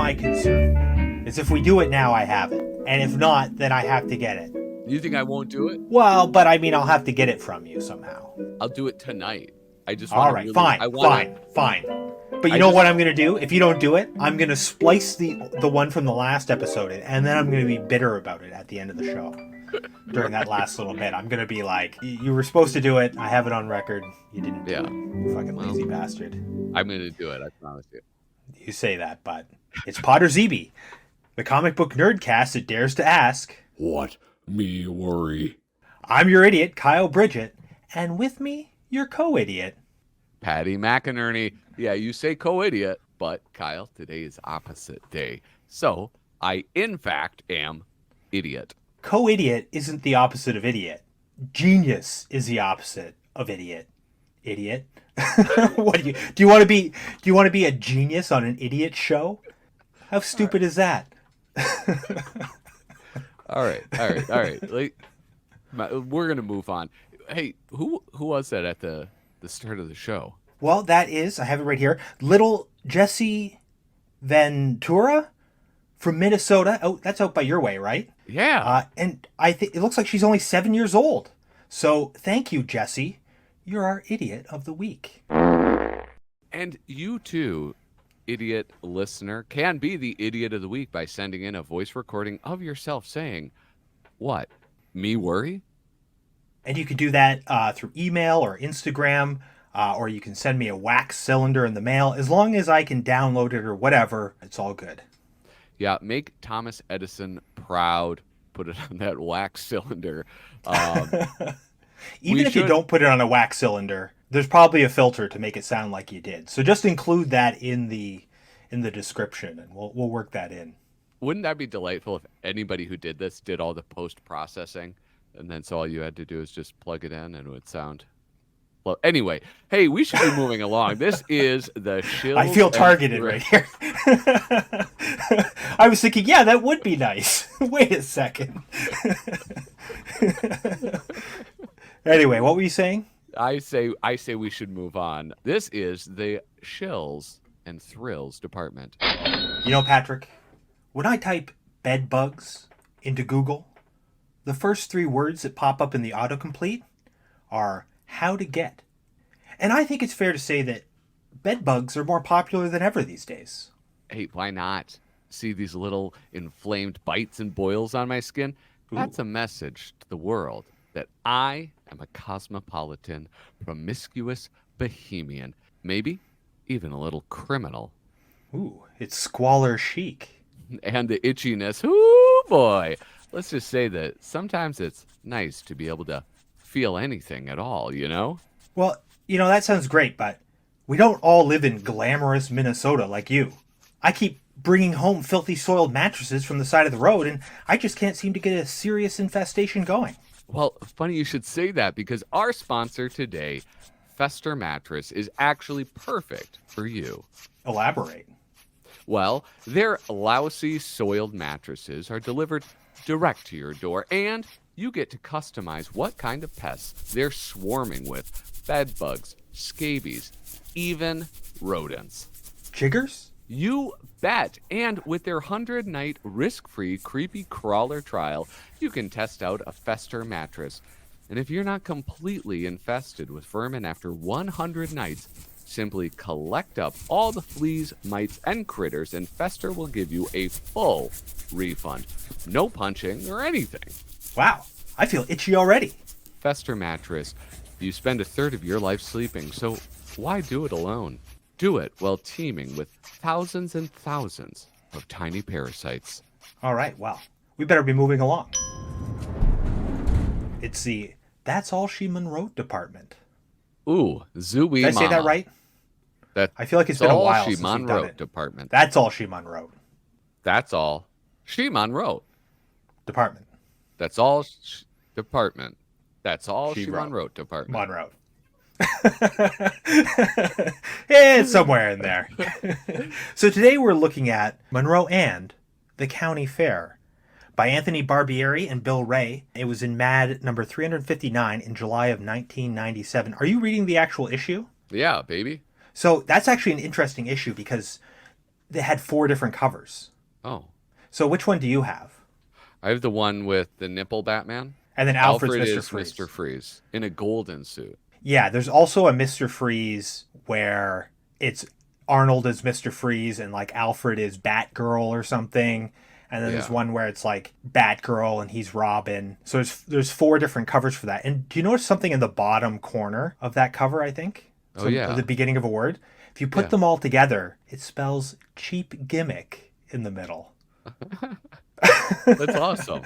my concern. Is if we do it now, I have it. And if not, then I have to get it. You think I won't do it? Well, but I mean, I'll have to get it from you somehow. I'll do it tonight. I just All right, fine. But you know what I'm going to do? If you don't do it, I'm going to splice the one from the last episode in, and then I'm going to be bitter about it at the end of the show. During that last little bit, I'm going to be like, you were supposed to do it. I have it on record. You didn't do it. You fucking lazy bastard. I'm going to do it. I promise you. You say that, but it's Podrzebie, the comic book nerdcast that dares to ask, what me worry? I'm your idiot, Kyle Bridget, and with me, your co-idiot, Paddy McInerney. Yeah, you say co-idiot, but Kyle, today is opposite day. So I, in fact, am idiot. Co-idiot isn't the opposite of idiot. Genius is the opposite of idiot. Idiot. What do you want to be? Do you want to be a genius on an idiot show? How stupid is that? All right. We're gonna move on. Hey, who was that at the start of the show? Well, that is, I have it right here, little Jessie Ventura from Minnesota. Oh, that's out by your way, right? Yeah. And I think it looks like she's only 7 years old. So thank you, Jessie. You're our idiot of the week. And you too, idiot listener, can be the idiot of the week by sending in a voice recording of yourself saying, what, me worry? And you can do that through email or Instagram, or you can send me a wax cylinder in the mail. As long as I can download it or whatever, it's all good. Yeah, make Thomas Edison proud. Put it on that wax cylinder. Even if you don't put it on a wax cylinder, there's probably a filter to make it sound like you did. So just include that in the description, and we'll work that in. Wouldn't that be delightful if anybody who did this did all the post-processing, and then so all you had to do is just plug it in and it would sound... Well, anyway, hey, we should be moving along. This is the Shills. I feel targeted right here. I was thinking, yeah, that would be nice. Wait a second. Anyway, what were you saying? I say we should move on. This is the Shills and Thrills department. You know, Patrick, when I type bed bugs into Google, the first 3 words that pop up in the autocomplete are how to get. And I think it's fair to say that bed bugs are more popular than ever these days. Hey, why not? See these little inflamed bites and boils on my skin? That's a message to the world that I am a cosmopolitan, promiscuous bohemian, maybe even a little criminal. Ooh, it's squalor chic. And the itchiness, ooh boy. Let's just say that sometimes it's nice to be able to feel anything at all, you know? Well, you know, that sounds great, but we don't all live in glamorous Minnesota like you. I keep bringing home filthy soiled mattresses from the side of the road, and I just can't seem to get a serious infestation going. Well, funny you should say that, because our sponsor today, Fester Mattress, is actually perfect for you. Elaborate. Well, their lousy soiled mattresses are delivered direct to your door, and you get to customize what kind of pests they're swarming with. Bed bugs, scabies, even rodents. Chiggers? You bet. And with their 100-night risk-free creepy crawler trial, you can test out a Fester mattress. And if you're not completely infested with vermin after 100 nights, simply collect up all the fleas, mites, and critters, and Fester will give you a full refund. No punching or anything. Wow, I feel itchy already. Fester mattress. You spend a third of your life sleeping, so why do it alone? Do it while teeming with thousands and thousands of tiny parasites. All right, well, we better be moving along. It's the That's All She Mon-Wrote department. Ooh, zooey Did I say mama. that right? I feel like it's been a while since we've done it. All She Mon-Wrote department. That's All She Mon-Wrote. That's all She Mon-Wrote. Department. That's all department. That's all She She wrote. Mon-Wrote department. Mon-Wrote. It's somewhere in there. So today we're looking at Monroe and the County Fair by Anthony Barbieri and Bill Wray. It was in Mad number 359 in July of 1997. Are you reading the actual issue? Yeah, baby. So that's actually an interesting issue because they had 4 different covers. Oh. So which one do you have? I have the one with the nipple Batman. And then Alfred's Alfred Mr. is Freeze. Mr. Freeze in a golden suit. Yeah, there's also a Mr. Freeze where it's Arnold as Mr. Freeze and like Alfred is Batgirl or something. And then there's one where it's like Batgirl and he's Robin. So there's 4 different covers for that. And do you notice something in the bottom corner of that cover, I think? Oh, yeah. At the beginning of a word. If you put them all together, it spells cheap gimmick in the middle. That's awesome.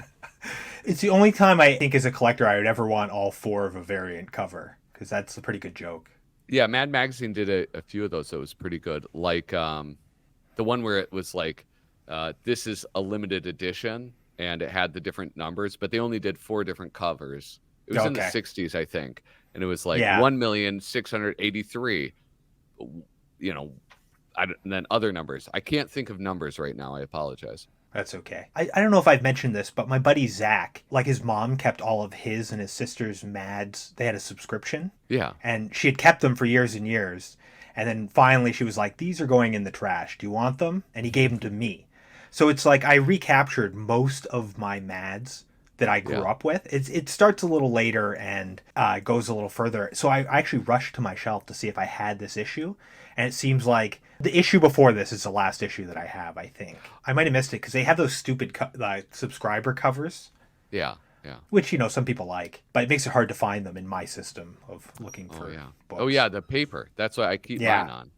It's the only time I think as a collector I would ever want all 4 of a variant cover, because that's a pretty good joke. Yeah, Mad Magazine did a few of those that was pretty good. Like the one where it was like, this is a limited edition, and it had the different numbers, but they only did 4 different covers. It was in the 60s, I think. And it was like 1,683,000, you know, and then other numbers. I can't think of numbers right now. I apologize. That's okay. I don't know if I've mentioned this, but my buddy Zach, like his mom kept all of his and his sister's Mads. They had a subscription. Yeah. And she had kept them for years and years. And then finally she was like, these are going in the trash. Do you want them? And he gave them to me. So it's like I recaptured most of my Mads that I grew up with. It starts a little later and goes a little further. So I actually rushed to my shelf to see if I had this issue. And it seems like the issue before this is the last issue that I have, I think. I might have missed it because they have those stupid subscriber covers. Yeah, yeah. Which, you know, some people like. But it makes it hard to find them in my system of looking for books. Oh, yeah, the paper. That's what I keep mine on.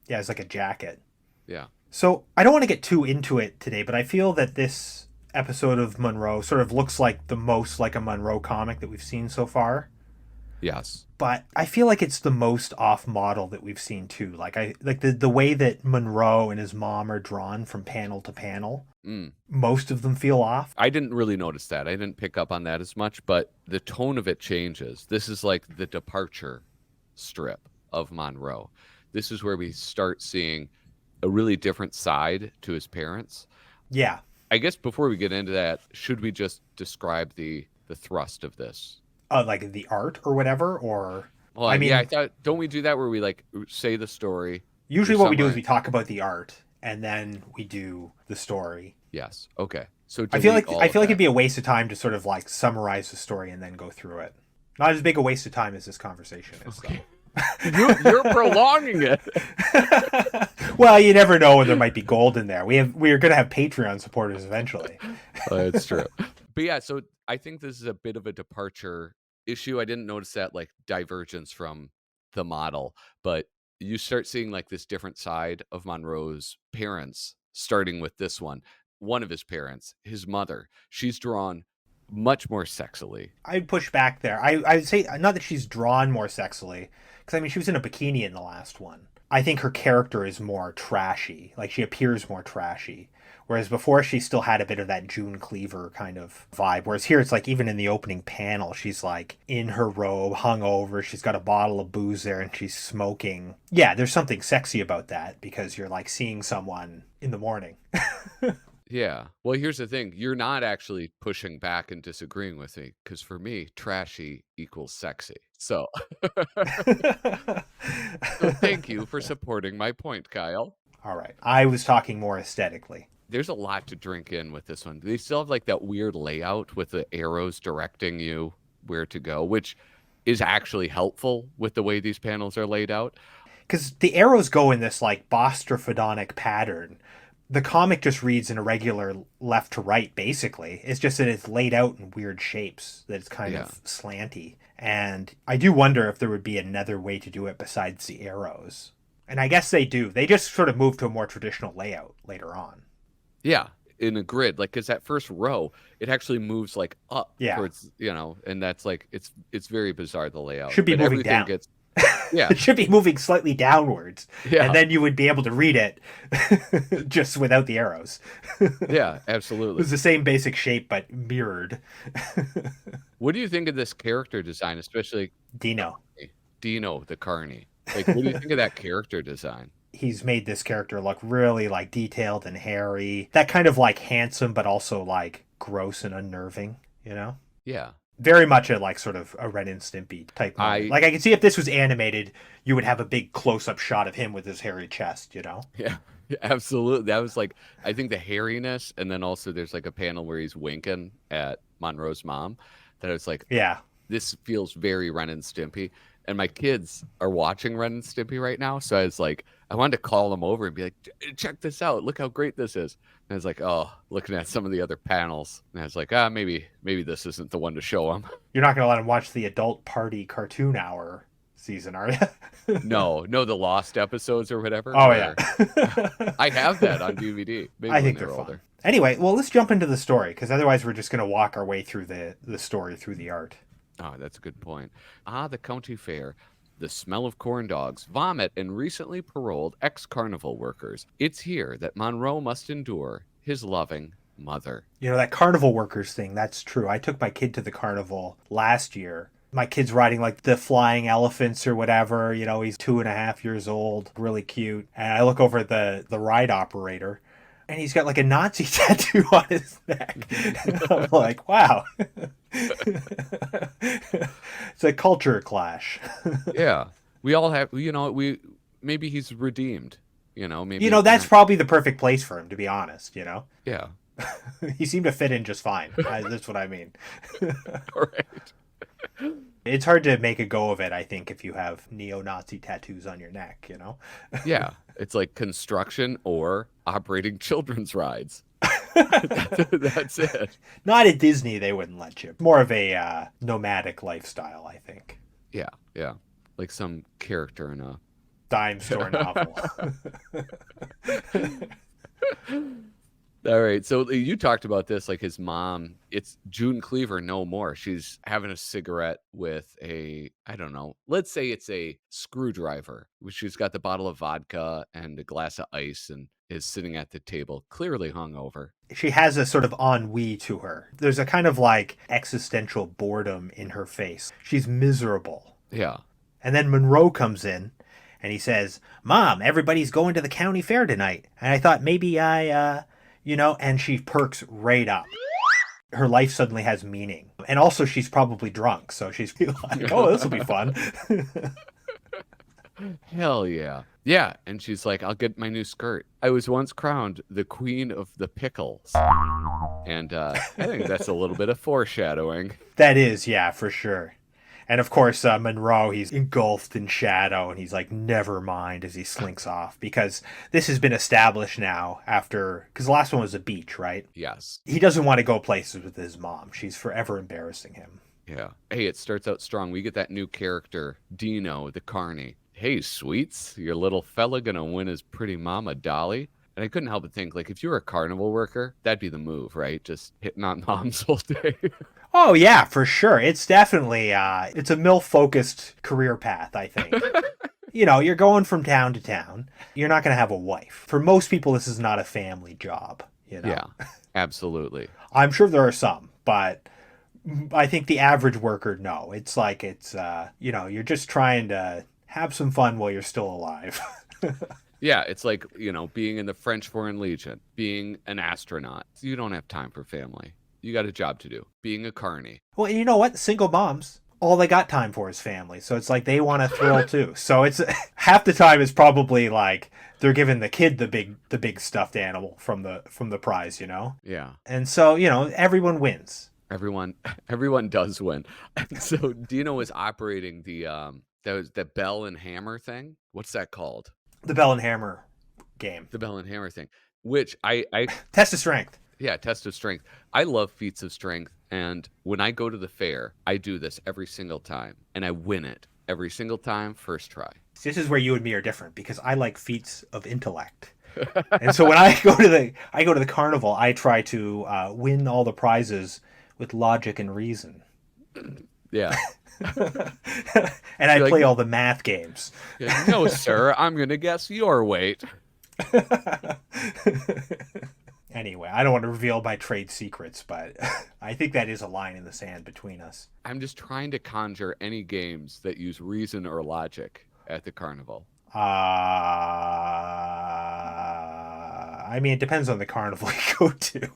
Yeah, it's like a jacket. Yeah. So I don't want to get too into it today, but I feel that this episode of Monroe sort of looks like the most like a Monroe comic that we've seen so far. Yes. But I feel like it's the most off model that we've seen too. Like the way that Monroe and his mom are drawn from panel to panel. Most of them feel off. I didn't really notice that. I didn't pick up on that as much, but the tone of it changes. This is like the departure strip of Monroe. This is where we start seeing a really different side to his parents. Yeah. I guess before we get into that, should we just describe the thrust of this? Like the art or whatever, or well, I mean, I thought, don't we do that where we like say the story? Usually what we do is we talk about the art and then we do the story. Yes. Okay. So I feel like it'd be a waste of time to sort of like summarize the story and then go through it. Not as big a waste of time as this conversation is. Okay. You're prolonging it. Well, you never know when there might be gold in there. We're going to have Patreon supporters eventually. It's true. But yeah, so I think this is a bit of a departure issue. I didn't notice that like divergence from the model, but you start seeing like this different side of Monroe's parents, starting with this one. One of his parents, his mother, she's drawn much more sexily. I'd push back there. I'd say not that she's drawn more sexily, because I mean she was in a bikini in the last one. I think her character is more trashy. Like she appears more trashy. Whereas before she still had a bit of that June Cleaver kind of vibe. Whereas here it's like even in the opening panel, she's like in her robe, hungover. She's got a bottle of booze there and she's smoking. Yeah, there's something sexy about that because you're like seeing someone in the morning. Yeah. Well, here's the thing. You're not actually pushing back and disagreeing with me because for me, trashy equals sexy. So, so thank you for supporting my point, Kyle. All right. I was talking more aesthetically. There's a lot to drink in with this one. They still have like that weird layout with the arrows directing you where to go, which is actually helpful with the way these panels are laid out. Because the arrows go in this like bostrophodonic pattern. The comic just reads in a regular left to right, basically. It's just that it's laid out in weird shapes, that it's kind of slanty. And I do wonder if there would be another way to do it besides the arrows. And I guess they do. They just sort of move to a more traditional layout later on. Yeah, in a grid. Like, because that first row, it actually moves like up towards, you know, and that's like, it's very bizarre, the layout. Should be moving down. Yeah. It should be moving slightly downwards. Yeah. And then you would be able to read it just without the arrows. Yeah, absolutely. It's the same basic shape, but mirrored. What do you think of this character design, especially Dino the Carney? Like, what do you think of that character design? He's made this character look really like detailed and hairy. That kind of like handsome, but also like gross and unnerving, you know? Yeah. Very much a like sort of a Ren and Stimpy type moment. Like I can see if this was animated, you would have a big close-up shot of him with his hairy chest, you know? Yeah, absolutely. That was like, I think the hairiness, and then also there's like a panel where he's winking at Monroe's mom. That I was like, Yeah. this feels very Ren and Stimpy. And my kids are watching Ren and Stimpy right now, so I was like, I wanted to call them over and be like, check this out. Look how great this is. And I was like, oh, looking at some of the other panels. And I was like, maybe this isn't the one to show them. You're not going to let him watch the Adult Party Cartoon Hour season, are you? No, the Lost episodes or whatever. Oh, yeah. I have that on DVD. Maybe I think they're older. fun. Anyway, well, let's jump into the story, because otherwise we're just going to walk our way through the story, through the art. Oh, that's a good point. The county fair. The smell of corn dogs, vomit, and recently paroled ex-carnival workers. It's here that Monroe must endure his loving mother. You know, that carnival workers thing, that's true. I took my kid to the carnival last year. My kid's riding like the flying elephants or whatever. You know, he's 2.5 years old, really cute. And I look over at the ride operator, and he's got like a Nazi tattoo on his neck. I'm like, wow. It's a culture clash. Yeah. We all have, maybe he's redeemed, maybe. That's probably the perfect place for him, to be honest, Yeah. He seemed to fit in just fine. That's what I mean. All right. It's hard to make a go of it, I think, if you have neo-Nazi tattoos on your neck, Yeah. It's like construction or operating children's rides. That's it. Not at Disney, they wouldn't let you. More of a nomadic lifestyle, I think. Yeah. Like some character in a dime store novel. All right. So you talked about this, like his mom. It's June Cleaver no more. She's having a cigarette with I don't know. Let's say it's a screwdriver. She's got the bottle of vodka and a glass of ice and is sitting at the table, clearly hungover. She has a sort of ennui to her. There's a kind of like existential boredom in her face. She's miserable. Yeah. And then Monroe comes in and he says, "Mom, everybody's going to the county fair tonight." And I thought maybe and she perks right up. Her life suddenly has meaning. And also she's probably drunk, so she's like, oh, this will be fun. Hell yeah. Yeah, and she's like, I'll get my new skirt. I was once crowned the queen of the pickles. And I think that's a little bit of foreshadowing. That is, yeah, for sure. And of course, Monroe, he's engulfed in shadow, and he's like, never mind, as he slinks off. Because this has been established now because the last one was a beach, right? Yes. He doesn't want to go places with his mom. She's forever embarrassing him. Yeah. Hey, it starts out strong. We get that new character, Dino, the carny. Hey, sweets, your little fella gonna win his pretty mama, Dolly? And I couldn't help but think, like, if you were a carnival worker, that'd be the move, right? Just hitting on moms all day. Oh, yeah, for sure. It's definitely, it's a MILF-focused career path, I think. You're going from town to town. You're not going to have a wife. For most people, this is not a family job, Yeah, absolutely. I'm sure there are some, but I think the average worker, no. It's like you're just trying to have some fun while you're still alive. Yeah, it's like, being in the French Foreign Legion, being an astronaut. You don't have time for family. You got a job to do. Being a carny. Well, and you know what? Single moms, all they got time for is family. So it's like they want to thrill too. So it's half the time it's probably like they're giving the kid the big stuffed animal from the prize, Yeah. And so, everyone wins. Everyone does win. So Dino was operating the bell and hammer thing. What's that called? The bell and hammer game. The bell and hammer thing, which I test of strength. Yeah, test of strength. I love feats of strength, and when I go to the fair, I do this every single time, and I win it every single time, first try. This is where you and me are different, because I like feats of intellect. And so when I go to the carnival, I try to win all the prizes with logic and reason. Yeah. And I play all the math games. Yeah, no, sir, I'm going to guess your weight. Anyway, I don't want to reveal my trade secrets, but I think that is a line in the sand between us. I'm just trying to conjure any games that use reason or logic at the carnival. I mean, it depends on the carnival you go to.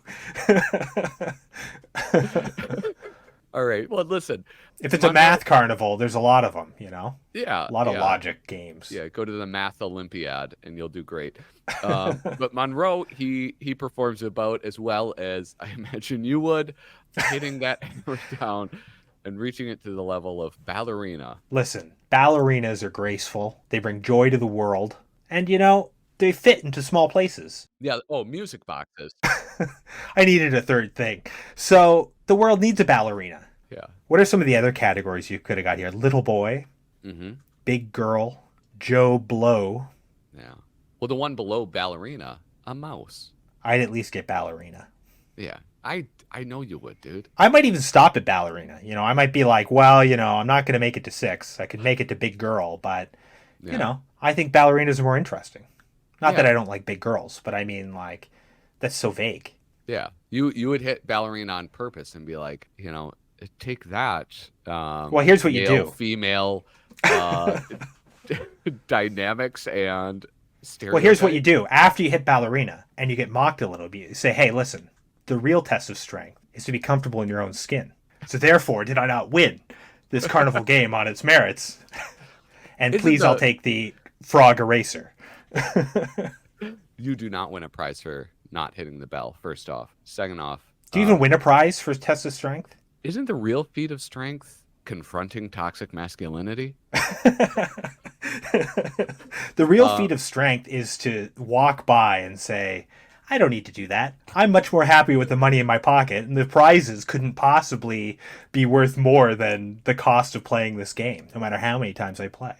All right. Well, listen. If it's a math carnival, there's a lot of them, you know? Yeah. A lot of yeah. logic games. Yeah, go to the Math Olympiad and you'll do great. But Monroe, he performs about as well as I imagine you would, hitting that hammer down and reaching it to the level of ballerina. Listen, ballerinas are graceful. They bring joy to the world. And, you know, they fit into small places. Yeah. Oh, music boxes. I needed a third thing. So the world needs a ballerina. Yeah. What are some of the other categories you could have got here? Little boy, big girl, Joe Blow. Yeah. Well, the one below ballerina, a mouse. I'd at least get ballerina. Yeah. I know you would, dude. I might even stop at ballerina. You know, I might be like, well, you know, I'm not going to make it to 6. I could make it to big girl, but, you know, I think ballerinas are more interesting. Not that I don't like big girls, but I mean, like, that's so vague. Yeah. You would hit ballerina on purpose and be like, you know, take that. Well, here's what you do. Female dynamics and stereotypes. Well, here's what you do. After you hit ballerina and you get mocked a little bit, you say, hey, listen, the real test of strength is to be comfortable in your own skin. So therefore, did I not win this carnival game on its merits? And please, I'll take the frog eraser. You do not win a prize for not hitting the bell, first off. Second off. Do you even win a prize for test of strength? Isn't the real feat of strength confronting toxic masculinity? The real feat of strength is to walk by and say, I don't need to do that. I'm much more happy with the money in my pocket, and the prizes couldn't possibly be worth more than the cost of playing this game, no matter how many times I play.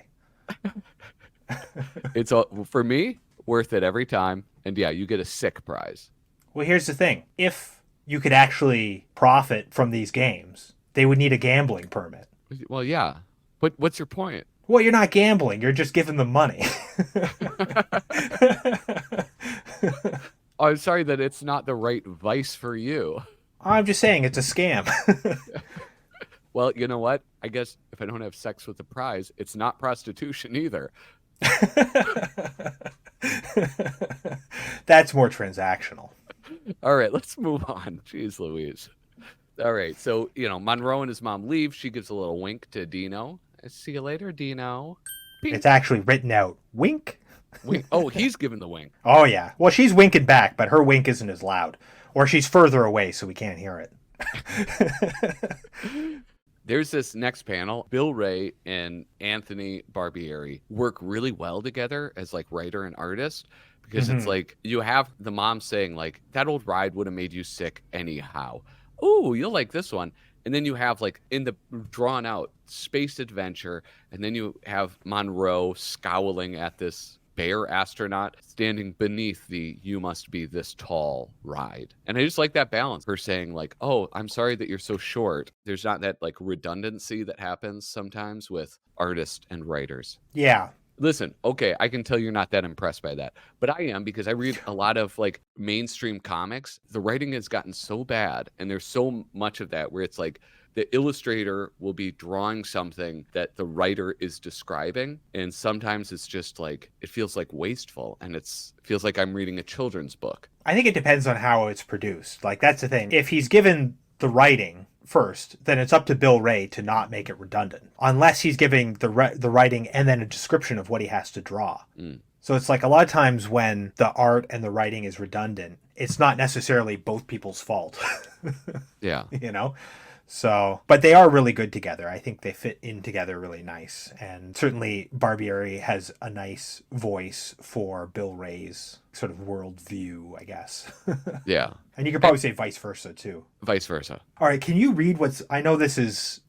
It's for me, worth it every time. And yeah, you get a sick prize. Well, here's the thing. If you could actually profit from these games, they would need a gambling permit. Well, yeah. But what's your point? Well, you're not gambling. You're just giving them money. Oh, I'm sorry that it's not the right vice for you. I'm just saying it's a scam. Well, you know what? I guess if I don't have sex with the prize, it's not prostitution either. That's more transactional. All right, let's move on. Jeez Louise. All right, so, you know, Monroe and his mom leave. She gives a little wink to Dino. See you later, Dino. Pink. It's actually written out. Wink? Wink. Oh, he's giving the wink. Oh, yeah. Well, she's winking back, but her wink isn't as loud. Or she's further away, so we can't hear it. There's this next panel. Bill Wray and Anthony Barbieri work really well together as like writer and artist, because it's like you have the mom saying like, that old ride would have made you sick anyhow. Ooh, you'll like this one. And then you have like in the drawn out space adventure, and then you have Monroe scowling at this bear astronaut standing beneath the "you must be this tall" ride. And I just like that balance. Her saying like, oh, I'm sorry that you're so short. There's not that like redundancy that happens sometimes with artists and writers. Yeah. Listen, okay, I can tell you're not that impressed by that, but I am, because I read a lot of like mainstream comics. The writing has gotten so bad, and there's so much of that where it's like the illustrator will be drawing something that the writer is describing, and sometimes it's just like it feels like wasteful, and it feels like I'm reading a children's book. I think it depends on how it's produced. Like, that's the thing. If he's given the writing first, then it's up to Bill Wray to not make it redundant, unless he's giving the writing and then a description of what he has to draw. So it's like a lot of times when the art and the writing is redundant, it's not necessarily both people's fault. Yeah. You know? So, but they are really good together. I think they fit in together really nice. And certainly Barbieri has a nice voice for Bill Wray's sort of worldview, I guess. Yeah. And you could probably say vice versa too. Vice versa. All right, can you read I know this is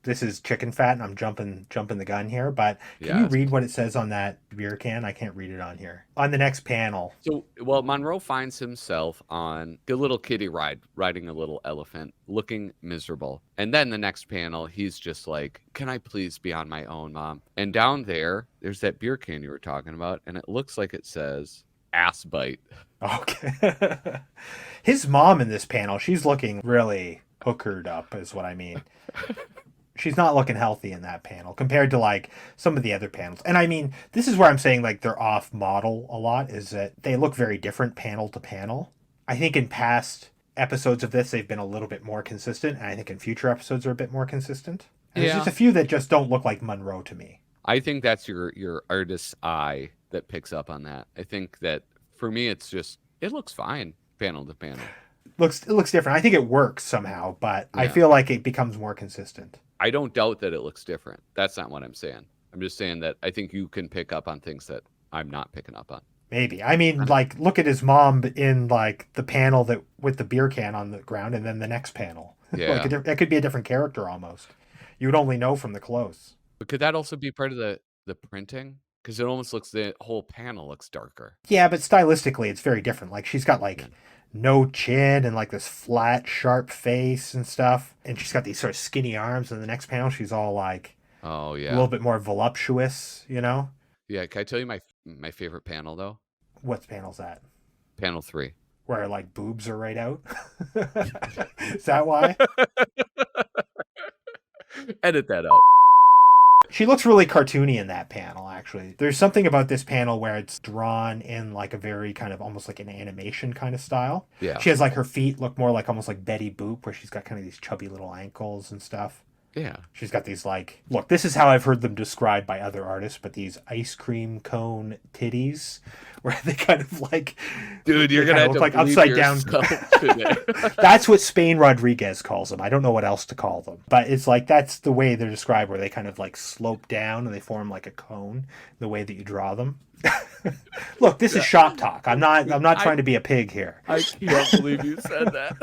chicken fat and I'm jumping the gun here, but can you read what it says on that beer can? I can't read it on here. On the next panel. So, well, Monroe finds himself on a little kiddie ride, riding a little elephant, looking miserable. And then the next panel, he's just like, can I please be on my own, Mom? And down there's that beer can you were talking about, and it looks like it says ass bite. Okay. His mom in this panel, she's looking really hookered up is what I mean. She's not looking healthy in that panel compared to like some of the other panels. And I mean, this is where I'm saying like they're off model a lot, is that they look very different panel to panel. I think in past episodes of this, they've been a little bit more consistent, and I think in future episodes are a bit more consistent. And Yeah. there's just a few that just don't look like Monroe to me. I think that's your artist's eye that picks up on that. I think that for me, it's just, it looks fine panel to panel. It looks different. I think it works somehow, but I Yeah. feel like it becomes more consistent. I don't doubt that it looks different. That's not what I'm saying. I'm just saying that I think you can pick up on things that I'm not picking up on. Maybe. I mean, like, look at his mom in, like, the panel that with the beer can on the ground, and then the next panel. Yeah. Like, that could be a different character almost. You would only know from the clothes. But could that also be part of the printing? Because it almost looks, the whole panel looks darker. Yeah, but stylistically, it's very different. Like, she's got, like, no chin and, like, this flat, sharp face and stuff. And she's got these sort of skinny arms. And the next panel, she's all, like, Oh, a yeah. little bit more voluptuous, you know? Yeah, can I tell you my favorite panel, though? What panel's that? Panel 3. Where, like, boobs are right out? Is that why? Edit that out. She looks really cartoony in that panel, actually. There's something about this panel where it's drawn in, like, a very kind of almost like an animation kind of style. Yeah. She has, like, her feet look more like almost like Betty Boop, where she's got kind of these chubby little ankles and stuff. Yeah. She's got these, like, look, this is how I've heard them described by other artists, but these ice cream cone titties, where they kind of like, Dude, you're they going to kinda have to look like upside down. today. That's what Spain Rodriguez calls them. I don't know what else to call them, but it's like, that's the way they're described, where they kind of like slope down and they form like a cone, the way that you draw them. Look, this is shop talk. I'm not trying to be a pig here. I can't believe you said that.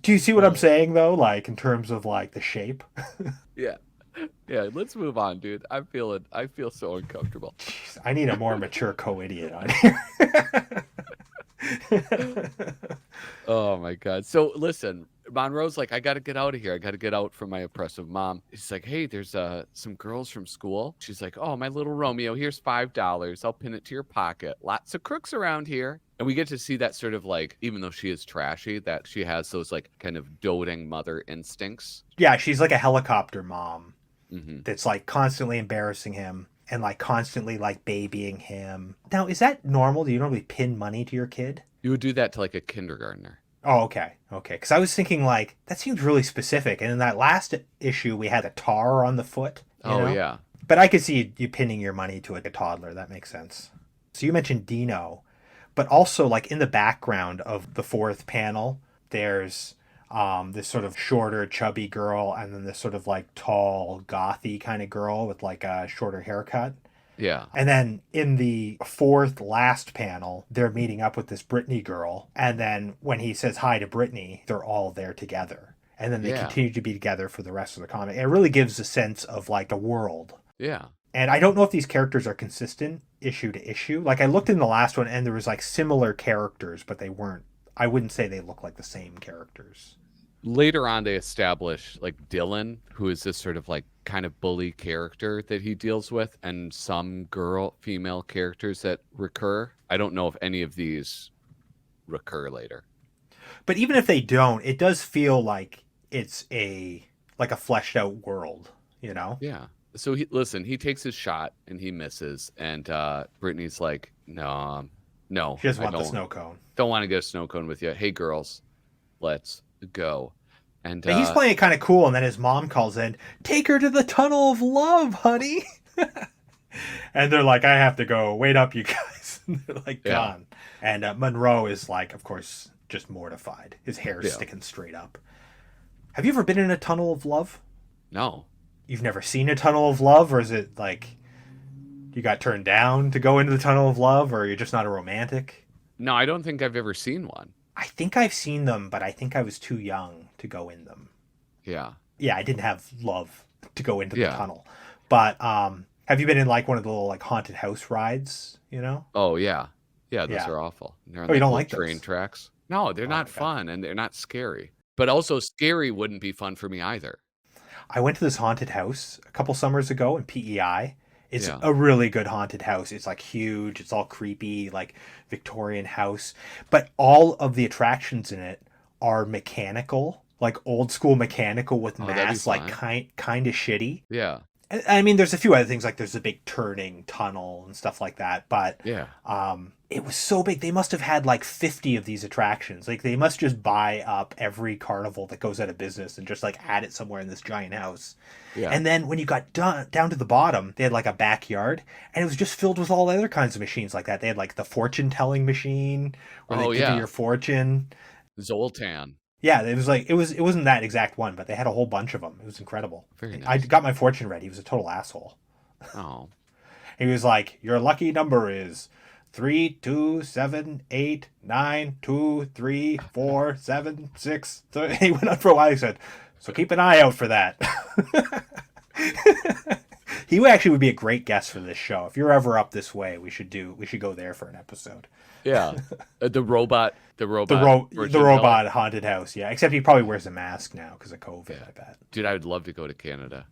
Do you see what I'm saying though? Like in terms of like the shape? Yeah. Yeah, let's move on, dude. I feel so uncomfortable. Jeez, I need a more mature co-idiot on here. Oh my god. So listen, Monroe's like, I gotta get out of here. I gotta get out from my oppressive mom. He's like, hey, there's some girls from school. She's like, oh, my little Romeo, here's $5. I'll pin it to your pocket. Lots of crooks around here. And we get to see that sort of like, even though she is trashy, that she has those like kind of doting mother instincts. Yeah, she's like a helicopter mom Mm-hmm. that's like constantly embarrassing him and like constantly like babying him. Now, is that normal? Do you normally pin money to your kid? You would do that to like a kindergartner. Oh, okay. Okay. Because I was thinking like, that seems really specific. And in that last issue, we had a tar on the foot. You know? Yeah. But I could see you pinning your money to a toddler. That makes sense. So you mentioned Dino, but also like in the background of the fourth panel, there's this sort of shorter, chubby girl, and then this sort of like tall, gothy kind of girl with like a shorter haircut. Yeah. And then in the fourth last panel, they're meeting up with this Brittany girl. And then when he says hi to Brittany, they're all there together. And then they continue to be together for the rest of the comic. It really gives a sense of like a world. Yeah. And I don't know if these characters are consistent issue to issue. Like I looked in the last one and there was like similar characters, but they weren't. I wouldn't say they look like the same characters. Later on, they establish like Dylan, who is this sort of like kind of bully character that he deals with, and some female characters that recur. I don't know if any of these recur later. But even if they don't, it does feel like it's a fleshed out world, you know? Yeah. So he takes his shot and he misses, and Brittany's like, no. She doesn't want the snow cone. Don't want to get a snow cone with you. Hey, girls, let's go. And he's playing it kind of cool, and then his mom calls in, take her to the tunnel of love, honey. And they're like, I have to go. Wait up, you guys. And they're like, gone. And Monroe is like, of course, just mortified. His hair's sticking straight up. Have you ever been in a tunnel of love? No. You've never seen a tunnel of love? Or is it like you got turned down to go into the tunnel of love, or you're just not a romantic? No, I don't think I've ever seen one. I think I've seen them, but I think I was too young to go in them. Yeah. Yeah, I didn't have love to go into the tunnel. But have you been in like one of the little like haunted house rides, you know? Oh, yeah. Yeah, those are awful. They're on you don't little like train those? tracks? No, they're not fun, and they're not scary. But also scary wouldn't be fun for me either. I went to this haunted house a couple summers ago in PEI. It's a really good haunted house. It's like huge. It's all creepy, like Victorian house. But all of the attractions in it are mechanical, like old school mechanical with masks, like kind of shitty. Yeah. I mean, there's a few other things, like there's a big turning tunnel and stuff like that, but Yeah. it was so big. They must have had like 50 of these attractions. Like they must just buy up every carnival that goes out of business and just like add it somewhere in this giant house. Yeah. And then when you got down to the bottom, they had like a backyard, and it was just filled with all other kinds of machines like that. They had like the fortune telling machine where they give you your fortune. Zoltan. Yeah, it wasn't that exact one, but they had a whole bunch of them. It was incredible. Very nice. I got my fortune read. He was a total asshole. Oh. He was like, "Your lucky number is 3, 2, 7, 8, 9, 2, 3, 4, 7, 6." He went on for a while. He said, "So keep an eye out for that." He actually would be a great guest for this show. If you're ever up this way, we should go there for an episode. Yeah. The robot Haunted house. Yeah, except he probably wears a mask now because of COVID. Yeah. I bet. Dude, I would love to go to Canada.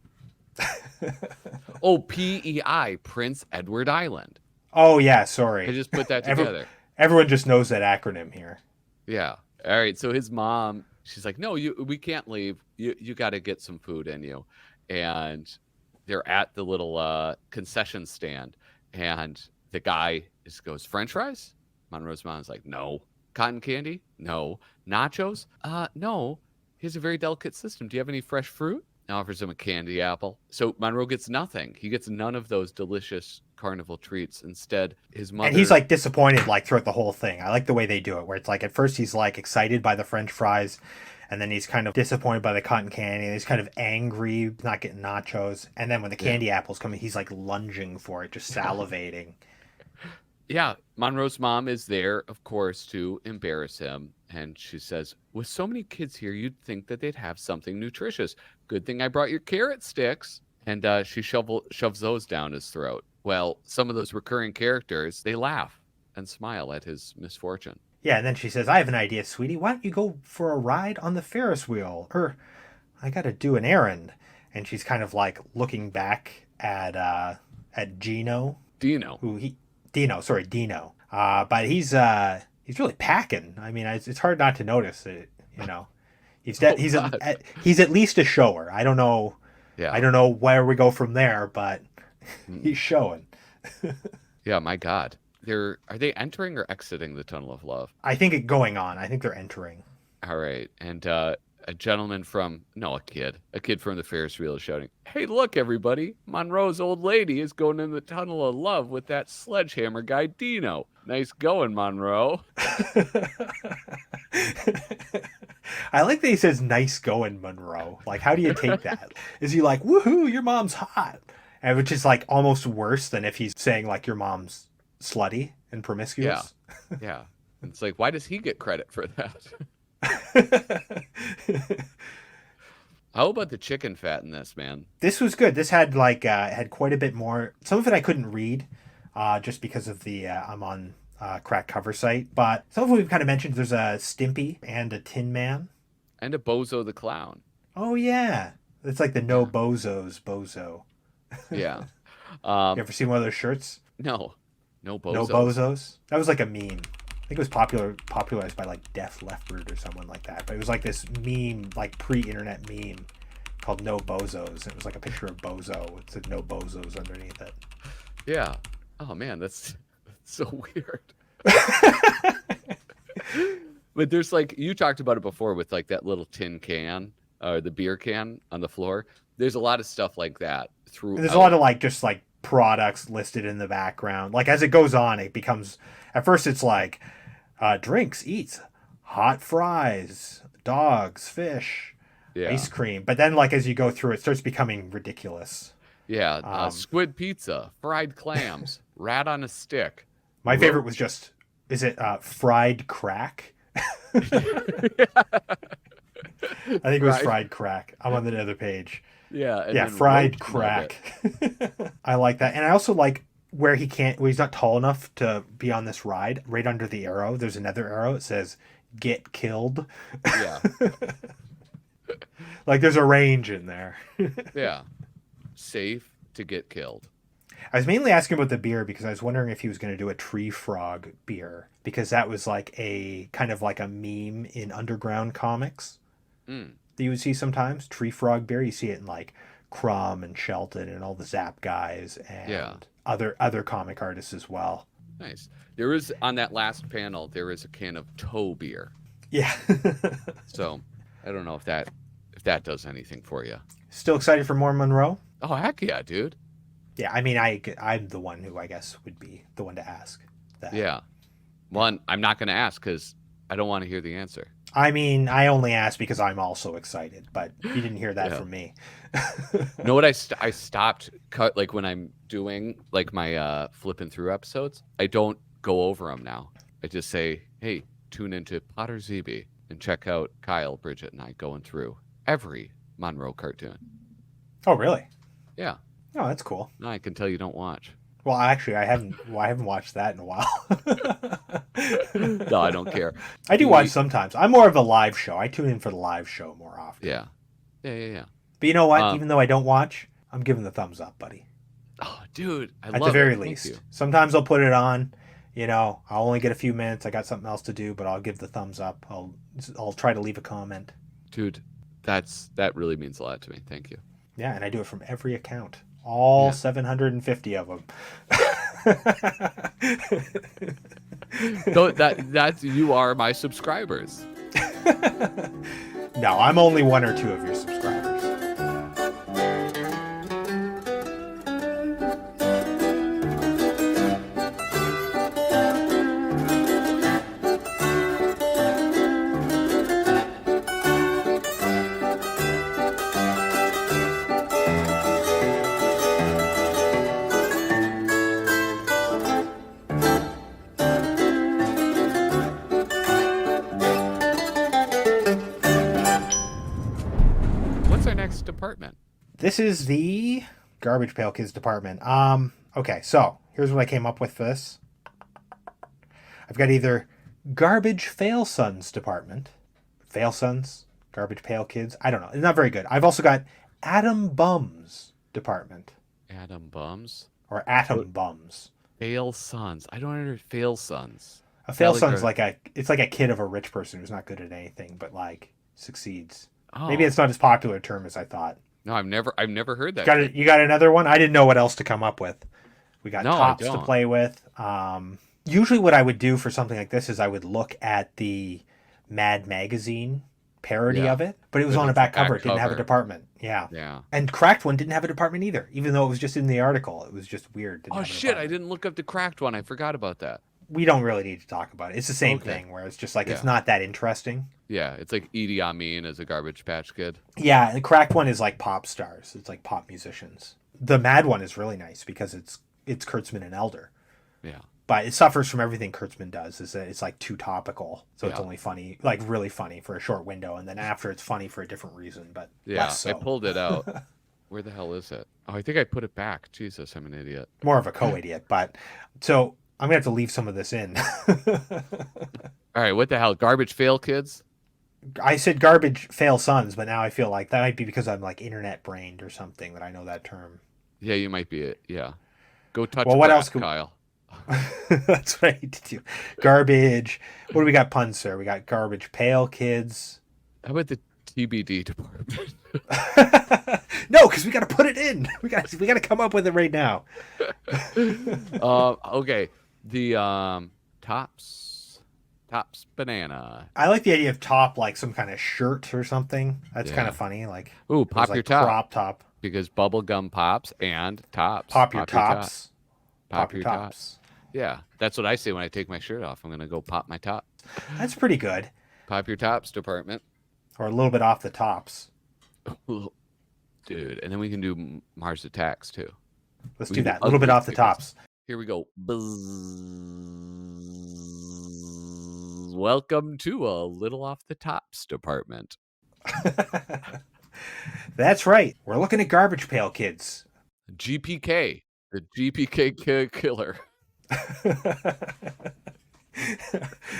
Oh, PEI, Prince Edward Island. Oh yeah, sorry. I just put that together. Everyone just knows that acronym here. Yeah. All right. So his mom, she's like, "No, we can't leave. You got to get some food in you." And they're at the little concession stand, and the guy just goes, "French fries?" Monroe's mom's like, "No." "Cotton candy?" "No." "Nachos?" No. He has a very delicate system. Do you have any fresh fruit?" And offers him a candy apple. So Monroe gets nothing. He gets none of those delicious carnival treats. Instead, his mother... And he's like disappointed like throughout the whole thing. I like the way they do it, where it's like at first he's like excited by the French fries, and then he's kind of disappointed by the cotton candy, and he's kind of angry not getting nachos, and then when the candy apples come in, he's like lunging for it, just salivating. Yeah, Monroe's mom is there, of course, to embarrass him. And she says, "With so many kids here, you'd think that they'd have something nutritious. Good thing I brought your carrot sticks." And she shoves those down his throat. Well, some of those recurring characters, they laugh and smile at his misfortune. Yeah, and then she says, "I have an idea, sweetie. Why don't you go for a ride on the Ferris wheel? Or I got to do an errand." And she's kind of like looking back at Dino. Dino. Dino. But he's really packing. I mean, it's hard not to notice it. You know, he's at least a shower. I don't know. Yeah. I don't know where we go from there, but he's showing. Yeah, my God. Are they entering or exiting the Tunnel of Love? I think it's going on. I think they're entering. All right, and a kid from the Ferris wheel is shouting, "Hey, look, everybody! Monroe's old lady is going in the Tunnel of Love with that sledgehammer guy, Dino. Nice going, Monroe." I like that he says, "Nice going, Monroe." Like, how do you take that? Is he like, "Woohoo, your mom's hot"? And which is like almost worse than if he's saying like your mom's slutty and promiscuous. Yeah. Yeah. It's like, why does he get credit for that? How about the chicken fat in this, man? This was good. This had like had quite a bit more. Some of it I couldn't read just because of the I'm on crack cover site. But some of what we've kind of mentioned, there's a Stimpy and a Tin Man. And a Bozo the Clown. Oh, yeah. It's like the No Bozos Bozo. Yeah. You ever seen one of those shirts? No. No Bozos. No Bozos? That was like a meme. I think it was popularized by like Def Leppard or someone like that. But it was like this meme, like pre-internet meme called No Bozos. It was like a picture of Bozo. It said No Bozos underneath it. Yeah. Oh, man, that's so weird. But there's like, you talked about it before with like that little tin can or the beer can on the floor. There's a lot of stuff like that. There's a lot of like just like products listed in the background. Like as it goes on, it becomes, at first it's like drinks, eats, hot fries, dogs, fish, ice cream. But then like as you go through, it starts becoming ridiculous. Yeah, squid pizza, fried clams, rat on a stick. My favorite was just, is it fried crack? I think it was fried crack. I'm on the other page. Yeah. Fried crack. I like that. And I also like where he's not tall enough to be on this ride. Right under the arrow, there's another arrow. It says, "Get killed." Yeah. Like there's a range in there. Yeah. Safe to get killed. I was mainly asking about the beer because I was wondering if he was going to do a tree frog beer, because that was like a kind of like a meme in underground comics that you would see sometimes. Tree frog beer, you see it in like Crumb and Shelton and all the Zap guys and other comic artists as well. Nice. There is, on that last panel, there is a can of toe beer. Yeah. So I don't know if that does anything for you. Still excited for more Monroe? Oh, heck yeah, dude. Yeah, I mean, I'm the one who I guess would be the one to ask that. Yeah. One, I'm not going to ask because I don't want to hear the answer. I mean, I only asked because I'm also excited, but you didn't hear that from me. You know what? I stopped like when I'm doing like my flipping through episodes. I don't go over them now. I just say, hey, tune into Podrzebie and check out Kyle, Bridget, and I going through every Monroe cartoon. Oh, really? Yeah. Oh, that's cool. No, I can tell you don't watch. Well, actually, I haven't watched that in a while. No, I don't care. I do watch sometimes. I'm more of a live show. I tune in for the live show more often. Yeah. But you know what? Even though I don't watch, I'm giving the thumbs up, buddy. Oh, dude, I love it. At the very least. Sometimes I'll put it on. You know, I'll only get a few minutes. I got something else to do, but I'll give the thumbs up. I'll try to leave a comment. Dude, that really means a lot to me. Thank you. Yeah, and I do it from every account. All 750 of them. So that's you are my subscribers. No, I'm only one or two of your subscribers. Department. This is the Garbage Pail Kids department. Okay, so here's what I came up with for this. I've got either Garbage Fail Sons department, Fail Sons, Garbage Pail Kids. I don't know. It's not very good. I've also got Atom Bums department. Atom Bums? Or Atom Bums. Fail Sons. I don't understand. Fail Sons. A fail son's like a kid of a rich person who's not good at anything but like succeeds. Oh. Maybe it's not as popular a term as I thought. No, I've never heard that. You got another one? I didn't know what else to come up with. We got tops to play with. Usually what I would do for something like this is I would look at the Mad Magazine parody of it, but it was on a back cover. It didn't have a department. Yeah. And Cracked One didn't have a department either, even though it was just in the article. It was just weird. Oh, shit. I didn't look up the Cracked One. I forgot about that. We don't really need to talk about it. It's the same thing where it's just like it's not that interesting. Yeah, it's like Edie Amin as a Garbage Patch Kid. Yeah, and the Cracked One is like pop stars. It's like pop musicians. The Mad One is really nice because it's Kurtzman and Elder. Yeah. But it suffers from everything Kurtzman does. It's like too topical. So it's only funny, like really funny for a short window. And then after it's funny for a different reason. But less so. I pulled it out. Where the hell is it? Oh, I think I put it back. Jesus, I'm an idiot. More of a co-idiot. But so I'm going to have to leave some of this in. All right, what the hell? Garbage Fail Kids? I said Garbage Fail Sons, but now I feel like that might be because I'm like internet brained or something that I know that term. Yeah, you might be it. Yeah. Go touch what else Kyle. That's what I need to do. Garbage. What do we got puns, sir? We got Garbage Pail Kids. How about the TBD department? No, because we got to put it in. We got to come up with it right now. Okay. The Tops banana. I like the idea of top like some kind of shirt or something. That's kind of funny. Like pop your top. Crop top. Because bubblegum pops and tops. Pop your tops. Pop your tops. Yeah, that's what I say when I take my shirt off. I'm gonna go pop my top. That's pretty good. Pop your tops department. Or a little bit off the tops. Dude, and then we can do Mars Attacks too. Let's do that. A little bit off the tops. Here we go. Welcome to a little off the tops department. That's right. We're looking at Garbage Pail Kids. GPK. The GPK killer.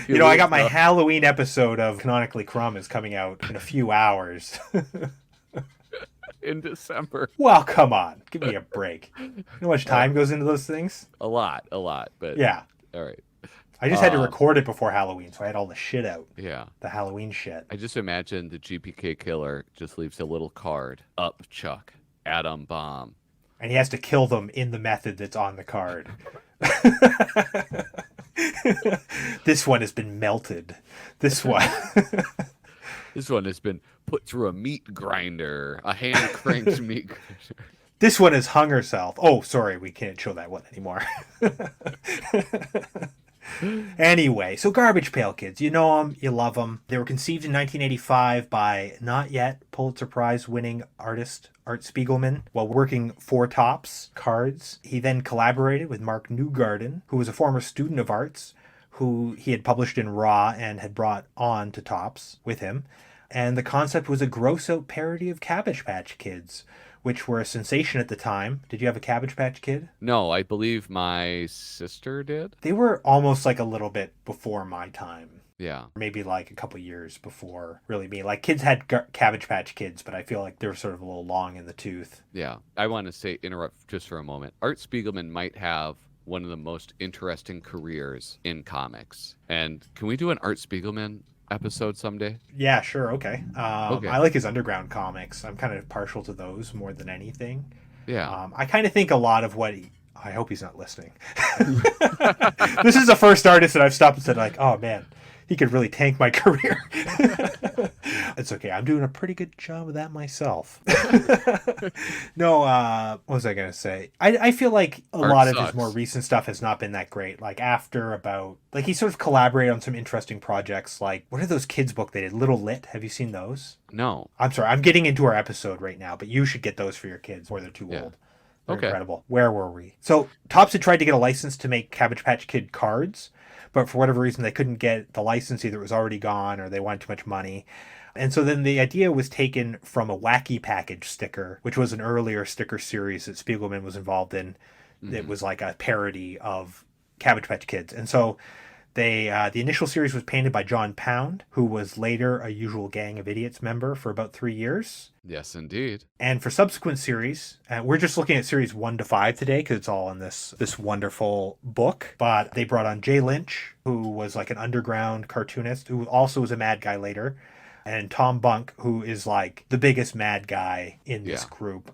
You know, I got my Halloween episode of Canonically Crumb is coming out in a few hours. In December. Well, come on. Give me a break. You know how much time goes into those things? A lot. But yeah. All right. I just had to record it before Halloween, so I had all the shit out. Yeah. The Halloween shit. I just imagine the GPK killer just leaves a little card. Up, Chuck. atom bomb. And he has to kill them in the method that's on the card. This one has been melted. This one. This one has been put through a meat grinder, a hand cranked meat grinder. This one has hung herself. Oh, sorry, we can't show that one anymore. Anyway, so Garbage Pail Kids, you know them, you love them. They were conceived in 1985 by not yet Pulitzer Prize winning artist Art Spiegelman while working for Topps Cards. He then collaborated with Mark Newgarden, who was a former student of Art's, who he had published in Raw and had brought on to Topps with him. And the concept was a gross-out parody of Cabbage Patch Kids, which were a sensation at the time. Did you have a Cabbage Patch Kid? No, I believe my sister did. They were almost like a little bit before my time. Yeah. Maybe like a couple years before really me. Like kids had Cabbage Patch Kids, but I feel like they were sort of a little long in the tooth. Yeah. I want to interrupt just for a moment. Art Spiegelman might have one of the most interesting careers in comics. And can we do an Art Spiegelman episode someday? Yeah, sure. Okay. Okay. I like his underground comics. I'm kind of partial to those more than anything. Yeah. I kind of think a lot of what I hope he's not listening. This is the first artist that I've stopped and said like, oh man, he could really tank my career. It's okay. I'm doing a pretty good job of that myself. No, what was I going to say? I feel like a lot of his more recent stuff has not been that great. Like after about, like he sort of collaborated on some interesting projects. Like what are those kids book they did? Little Lit. Have you seen those? No. I'm sorry. I'm getting into our episode right now, but you should get those for your kids before they're too old. They're incredible. Where were we? So Topps had tried to get a license to make Cabbage Patch Kid cards, but for whatever reason they couldn't get the license. Either it was already gone or they wanted too much money. And so then the idea was taken from a Wacky Package sticker, which was an earlier sticker series that Spiegelman was involved in. Mm-hmm. It was like a parody of Cabbage Patch Kids. And so they the initial series was painted by John Pound, who was later a Usual Gang of Idiots member for about 3 years. Yes, indeed. And for subsequent series, we're just looking at series 1 to 5 today because it's all in this wonderful book. But they brought on Jay Lynch, who was like an underground cartoonist, who also was a mad guy later. And Tom Bunk, who is like the biggest mad guy in this group.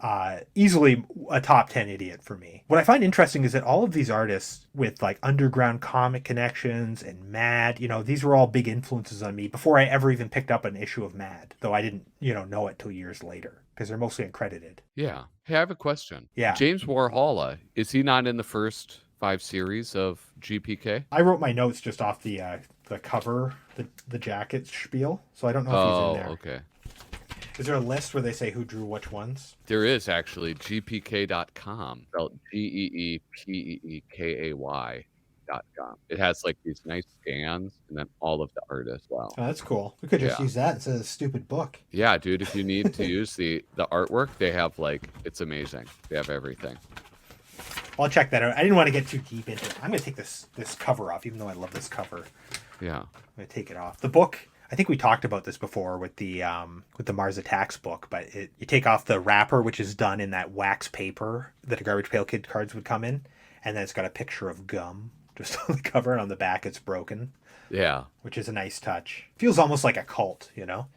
Easily a top 10 idiot for me. What I find interesting is that all of these artists with like underground comic connections and Mad, you know, these were all big influences on me before I ever even picked up an issue of Mad, though I didn't, know it till years later because they're mostly uncredited. Yeah. Hey, I have a question. Yeah. James Warhola, is he not in the first 5 series of GPK? I wrote my notes just off the cover, the jacket spiel, so I don't know if he's in there. Oh, okay. Is there a list where they say who drew which ones? There is actually gpk.com, spelled GEEPEEKAY.com. It has like these nice scans and then all of the art as well. Oh, that's cool. We could just use that instead of a stupid book. Yeah, dude, if you need to use the artwork, they have like, it's amazing. They have everything. I'll check that out. I didn't want to get too deep into it. I'm going to take this cover off, even though I love this cover. Yeah. I'm going to take it off. The book, I think we talked about this before with the Mars Attacks book, but you take off the wrapper, which is done in that wax paper that a Garbage Pail Kid cards would come in, and then it's got a picture of gum just on the cover, and on the back it's broken. Yeah. Which is a nice touch. Feels almost like a cult,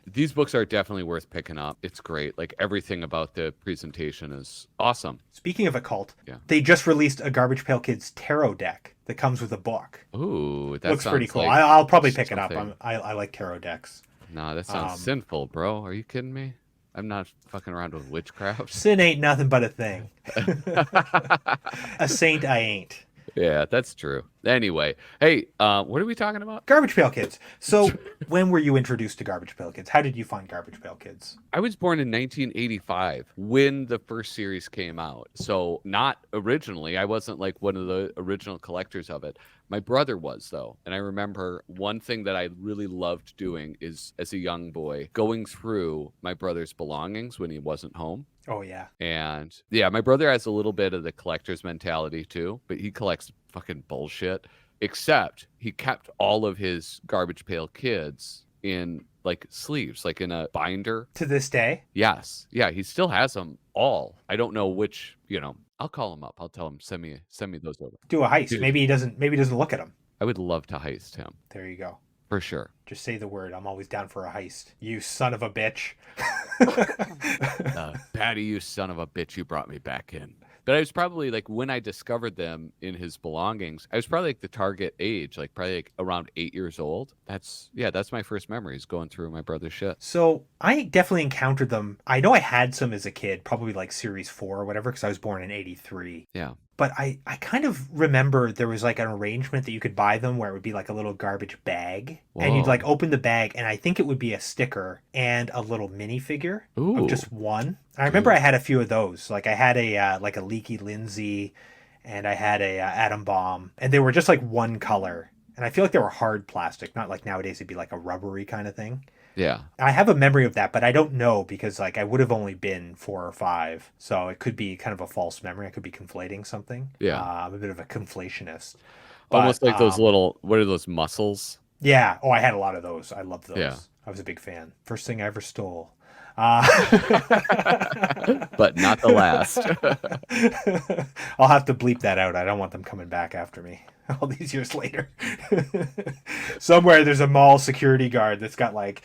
These books are definitely worth picking up. It's great. Like everything about the presentation is awesome. Speaking of a cult, they just released a Garbage Pail Kids tarot deck that comes with a book. Ooh, that looks pretty cool. Like I'll probably pick it up. I like tarot decks. No, that sounds sinful, bro. Are you kidding me? I'm not fucking around with witchcraft. Sin ain't nothing but a thing. A saint I ain't. Yeah, that's true. Anyway, hey, what are we talking about? Garbage Pail Kids. So when were you introduced to Garbage Pail Kids? How did you find Garbage Pail Kids? I was born in 1985 when the first series came out. So not originally. I wasn't like one of the original collectors of it. My brother was, though. And I remember one thing that I really loved doing is, as a young boy, going through my brother's belongings when he wasn't home. Oh, yeah. And yeah, my brother has a little bit of the collector's mentality, too. But he collects fucking bullshit. Except he kept all of his Garbage Pail Kids in like sleeves, like in a binder. To this day? Yes. Yeah, he still has them all. I don't know which, I'll call him up. I'll tell him, send me those over. Do a heist. Dude. Maybe he doesn't look at them. I would love to heist him. There you go. For sure. Just say the word. I'm always down for a heist. You son of a bitch. Paddy, you son of a bitch, you brought me back in. But I was probably like, when I discovered them in his belongings, I was probably like the target age, like probably like around 8 years old. That's my first memories going through my brother's shit. So I definitely encountered them. I know I had some as a kid, probably like series 4 or whatever, because I was born in 83. Yeah. But I kind of remember there was like an arrangement that you could buy them where it would be like a little garbage bag. Whoa. And you'd like open the bag, and I think it would be a sticker and a little minifigure Ooh. of just one. I remember I had a few of those. Like I had a like a Leaky Lindsay, and I had a Atom Bomb, and they were just like one color. And I feel like they were hard plastic, not like nowadays it'd be like a rubbery kind of thing. Yeah. I have a memory of that, but I don't know because like I would have only been 4 or 5. So it could be kind of a false memory. I could be conflating something. Yeah. I'm a bit of a conflationist. Almost But, like those little, what are those, muscles? Yeah. Oh, I had a lot of those. I loved those. Yeah. I was a big fan. First thing I ever stole. But not the last. I'll have to bleep that out. I don't want them coming back after me all these years later. Somewhere there's a mall security guard that's got like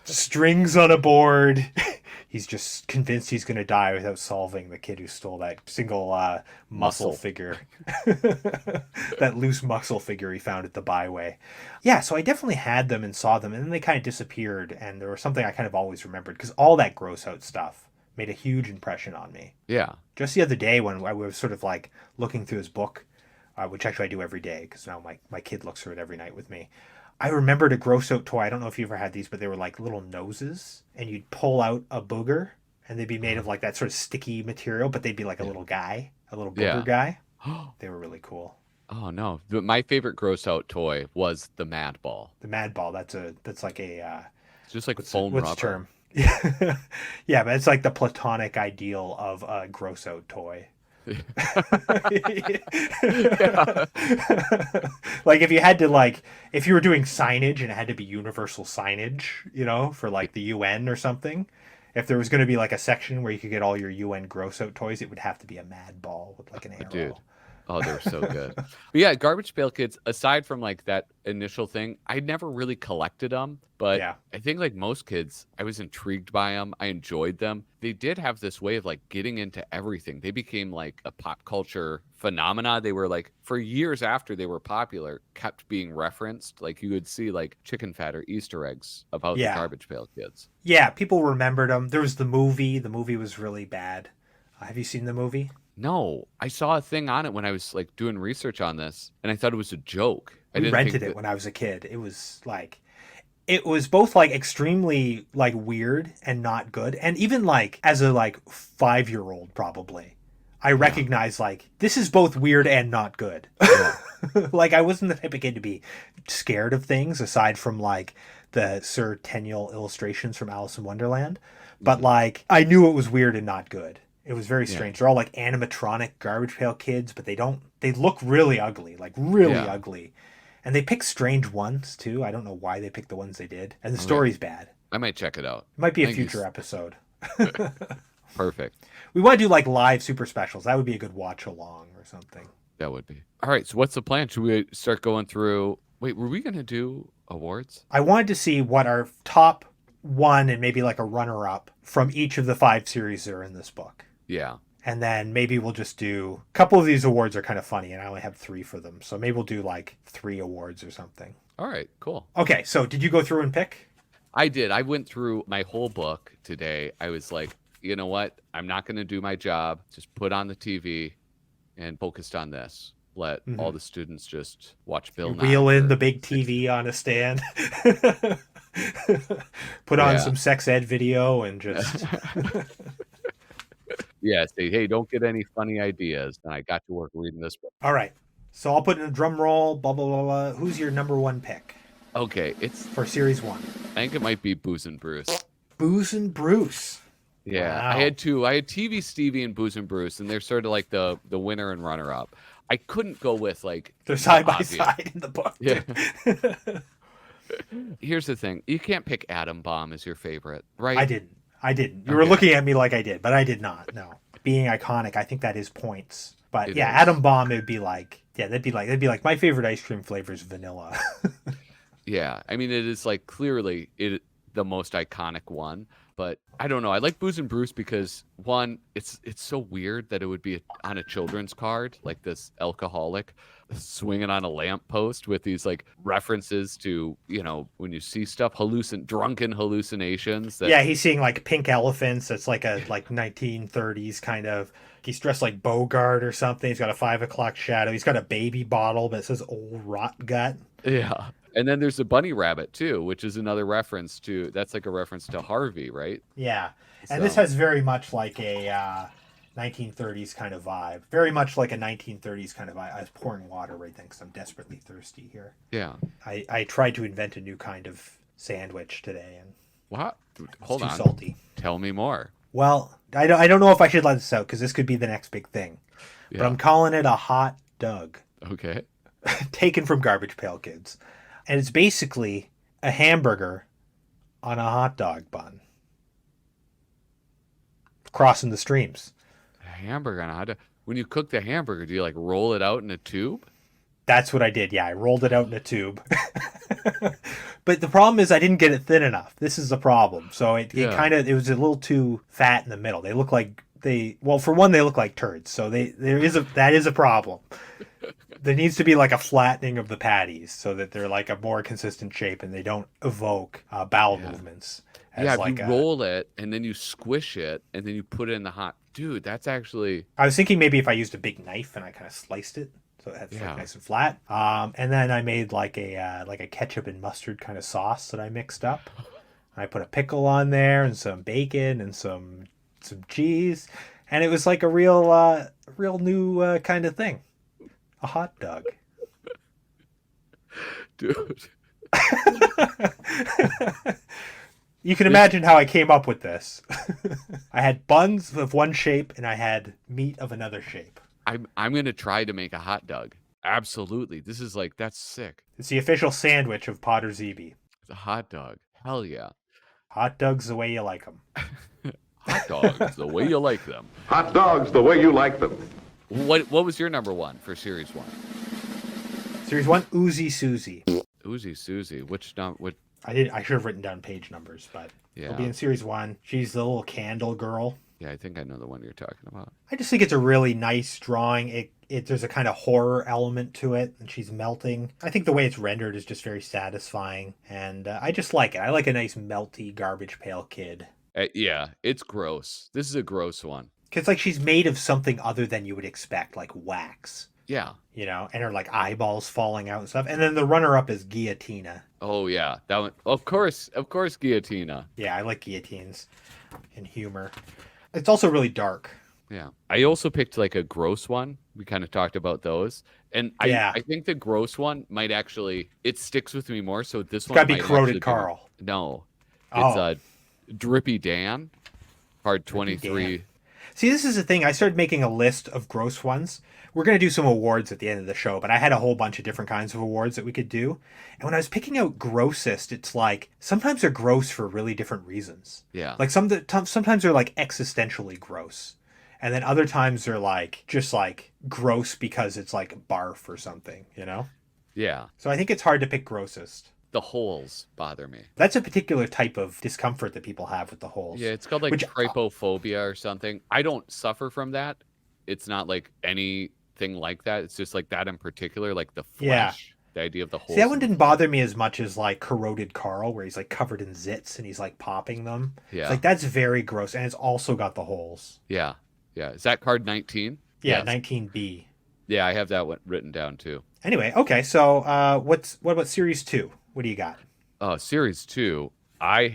strings on a board. He's just convinced he's going to die without solving the kid who stole that single muscle figure. That loose muscle figure he found at the byway. Yeah, so I definitely had them and saw them, and then they kind of disappeared, and there was something I kind of always remembered, because all that gross out stuff made a huge impression on me. Yeah. Just the other day when I was sort of like looking through his book, which actually I do every day, because now my kid looks through it every night with me. I remembered a gross out toy. I don't know if you ever had these, but they were like little noses, and you'd pull out a booger, and they'd be made of like that sort of sticky material, but they'd be like a little guy, a little booger guy. They were really cool. Oh no! My favorite gross out toy was the Mad Ball. The Mad Ball. That's like a It's just like what's foam the rubber. term? Yeah, but it's like the platonic ideal of a gross out toy. Like if you had to if you were doing signage and it had to be universal signage, for like the UN or something, if there was going to be like a section where you could get all your UN gross out toys, it would have to be a Mad Ball with like an arrow. Dude. Oh, they're so good. But yeah, Garbage Pail Kids, aside from like that initial thing, I never really collected them. But Yeah. I think like most kids, I was intrigued by them. I enjoyed them. They did have this way of like getting into everything. They became like a pop culture phenomena. They were like, for years after they were popular, kept being referenced. Like you would see like chicken fat or Easter eggs about the Garbage Pail Kids. Yeah, people remembered them. There was the movie. The movie was really bad. Have you seen the movie? No, I saw a thing on it when I was like doing research on this, and I thought it was a joke. I We didn't rented think it when I was a kid. It was both like extremely like weird and not good. And even like as a 5-year-old probably, I recognize like this is both weird and not good. Yeah. Like I wasn't the type of kid to be scared of things aside from like the Sir Tenniel illustrations from Alice in Wonderland. But like I knew it was weird and not good. It was very strange. Yeah. They're all like animatronic Garbage Pail Kids, but they look really ugly, like really ugly. And they pick strange ones too. I don't know why they picked the ones they did. And the story's bad. I might check it out. It might be a Thank you. future episode. Perfect. We want to do like live super specials. That would be a good watch along or something. That would be. All right. So what's the plan? Should we start going through? Wait, were we going to do awards? I wanted to see what our top one and maybe like a runner up from each of the 5 series that are in this book. Yeah. And then maybe we'll just do a couple of these awards are kind of funny, and I only have 3 for them. So maybe we'll do like 3 awards or something. All right. Cool. Okay. So did you go through and pick? I did. I went through my whole book today. I was like, you know what? I'm not going to do my job. Just put on the TV and focused on this. Let all the students just watch Bill Nye. Wheel in the big TV on a stand. Put on some sex ed video and just... Yeah, say, hey, don't get any funny ideas. And I got to work reading this book. All right. So I'll put in a drum roll, blah, blah, blah, blah. Who's your number 1 pick Okay, it's for series 1? I think it might be Booze and Bruce. Booze and Bruce. Yeah, Wow. I had 2. I had TV Stevie and Booze and Bruce, and they're sort of like the winner and runner up. I couldn't go with like They're side by obvious. side in the book. Yeah. Here's the thing: you can't pick Atom Bomb as your favorite, right? I didn't. You were looking at me like I did, but I did not. No. Being iconic, I think that is points. But It yeah, is. Atom Bomb, it'd be like my favorite ice cream flavor is vanilla. Yeah, I mean, it is like clearly the most iconic one, but I don't know. I like Booze and Bruce because one, it's so weird that it would be on a children's card, like this alcoholic swinging on a lamppost with these like references to, when you see stuff, drunken hallucinations. Yeah, he's seeing like pink elephants. It's like a 1930s kind of. He's dressed like Bogart or something. He's got a 5 o'clock shadow. He's got a baby bottle that says "Old Rot Gut." Yeah. And then there's a bunny rabbit too, which is another reference to, that's like a reference to Harvey, right? Yeah. And this has very much like a 1930s kind of vibe. Very much like a 1930s kind of vibe. I was pouring water right then because I'm desperately thirsty here. Yeah. I tried to invent a new kind of sandwich today, and what? Hold on. Too salty. Tell me more. Well, I don't know if I should let this out because this could be the next big thing. Yeah. But I'm calling it a hot dog. Okay. Taken from Garbage Pail Kids. And it's basically a hamburger on a hot dog bun. Crossing the streams. A hamburger on a hot dog? When you cook the hamburger, do you like roll it out in a tube? That's what I did. Yeah, I rolled it out in a tube. But the problem is I didn't get it thin enough. This is the problem. So it was a little too fat in the middle. They look like for one, they look like turds. So that is a problem. There needs to be like a flattening of the patties so that they're like a more consistent shape and they don't evoke bowel movements. If you roll it and then you squish it and then you put it in the hot... Dude, that's actually... I was thinking maybe if I used a big knife and I kind of sliced it so it's like nice and flat. And then I made like a ketchup and mustard kind of sauce that I mixed up. I put a pickle on there and some bacon and some cheese. And it was like a real new kind of thing. A hot dog. Dude. You can imagine how I came up with this. I had buns of one shape and I had meat of another shape. I'm going to try to make a hot dog. Absolutely. This is that's sick. It's the official sandwich of Podrzebie. It's a hot dog. Hell yeah. Hot dogs the way you like them. Hot dogs the way you like them. Hot dogs the way you like them. What was your number one for Series 1? Series 1, Uzi Susie. Uzi Susie. What? I should have written down page numbers, but it'll be in Series 1. She's the little candle girl. Yeah, I think I know the one you're talking about. I just think it's a really nice drawing. There's a kind of horror element to it, and she's melting. I think the way it's rendered is just very satisfying, and I just like it. I like a nice melty Garbage Pail Kid. Yeah, it's gross. This is a gross one. Because like she's made of something other than you would expect, like wax. Yeah. And her like eyeballs falling out and stuff. And then the runner-up is Guillotina. Oh yeah, that one. Of course, Guillotina. Yeah, I like guillotines and humor. It's also really dark. Yeah. I also picked like a gross one. We kind of talked about those. And I think the gross one might actually, it sticks with me more. So this one gotta be Corroded Carl. No. It's Drippy Dan. Card 23. See, this is the thing. I started making a list of gross ones. We're going to do some awards at the end of the show, but I had a whole bunch of different kinds of awards that we could do. And when I was picking out grossest, it's like sometimes they're gross for really different reasons. Yeah. Like sometimes they're like existentially gross. And then other times they're like just like gross because it's like barf or something, Yeah. So I think it's hard to pick grossest. The holes bother me. That's a particular type of discomfort that people have with the holes. Yeah, it's called like trypophobia or something. I don't suffer from that. It's not like anything like that. It's just like that in particular, like the flesh, the idea of the holes. See, that one didn't bother me as much as like Corroded Carl, where he's like covered in zits and he's like popping them. Yeah. It's like that's very gross, and it's also got the holes. Yeah. Yeah. Is that card 19? Yeah, yes. 19B. Yeah, I have that one written down too. Anyway, okay, so what about Series 2? What do you got? Series 2, I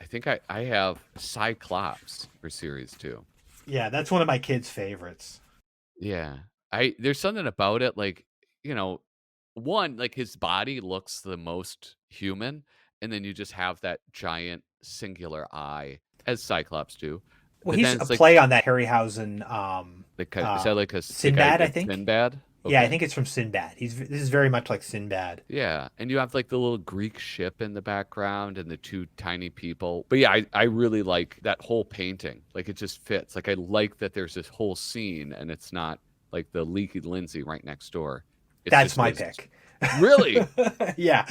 think I have Cyclops for Series 2. Yeah, that's one of my kids' favorites. Yeah. There's something about it, like, one, like his body looks the most human, and then you just have that giant singular eye, as Cyclops do. Well, he's a play on that Harryhausen. Is that like a Sinbad, I think? Sinbad? Okay. Yeah, I think it's from Sinbad. This is very much like Sinbad. Yeah, and you have like the little Greek ship in the background and the two tiny people. But yeah, I really like that whole painting. Like it just fits. Like I like that there's this whole scene and it's not like the Leaky Lindsay right next door. That's my pick. Really? Yeah.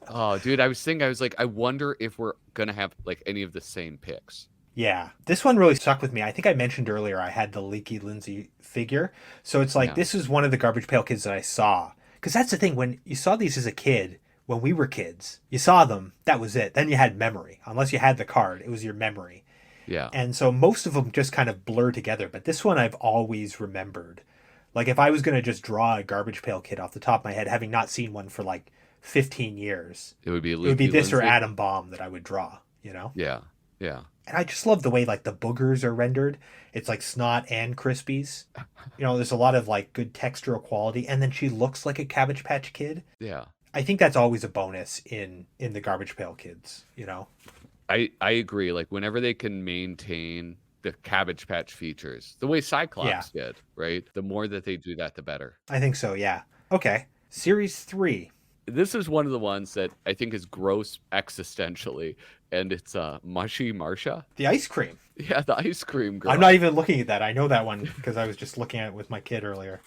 Oh, dude, I was like, I wonder if we're gonna have like any of the same picks. Yeah. This one really stuck with me. I think I mentioned earlier I had the Leaky Lindsay figure. So it's like, Yeah. this is one of the Garbage Pail Kids that I saw. Because that's the thing, when you saw these as a kid, when we were kids, you saw them, that was it. Then you had memory. Unless you had the card, it was your memory. Yeah. And so most of them just kind of blur together. But this one I've always remembered. Like, if I was going to just draw a Garbage Pail Kid off the top of my head, having not seen one for like 15 years, It would be it would be Leaky this or Lindsay. Atom Bomb that I would draw, you know? Yeah. Yeah. And I just love the way like the boogers are rendered. It's like snot and crispies. You know, there's a lot of like good textural quality. And then she looks like a Cabbage Patch Kid. Yeah. I think that's always a bonus in the Garbage Pail Kids, you know? I agree. Like whenever they can maintain the Cabbage Patch features, the way Cyclops did, right? The more that they do that, the better. I think so, yeah. Okay. Series 3. This is one of the ones that I think is gross existentially, and it's Mushy Marsha. The ice cream. Yeah, the ice cream girl. I'm not even looking at that. I know that one because I was just looking at it with my kid earlier.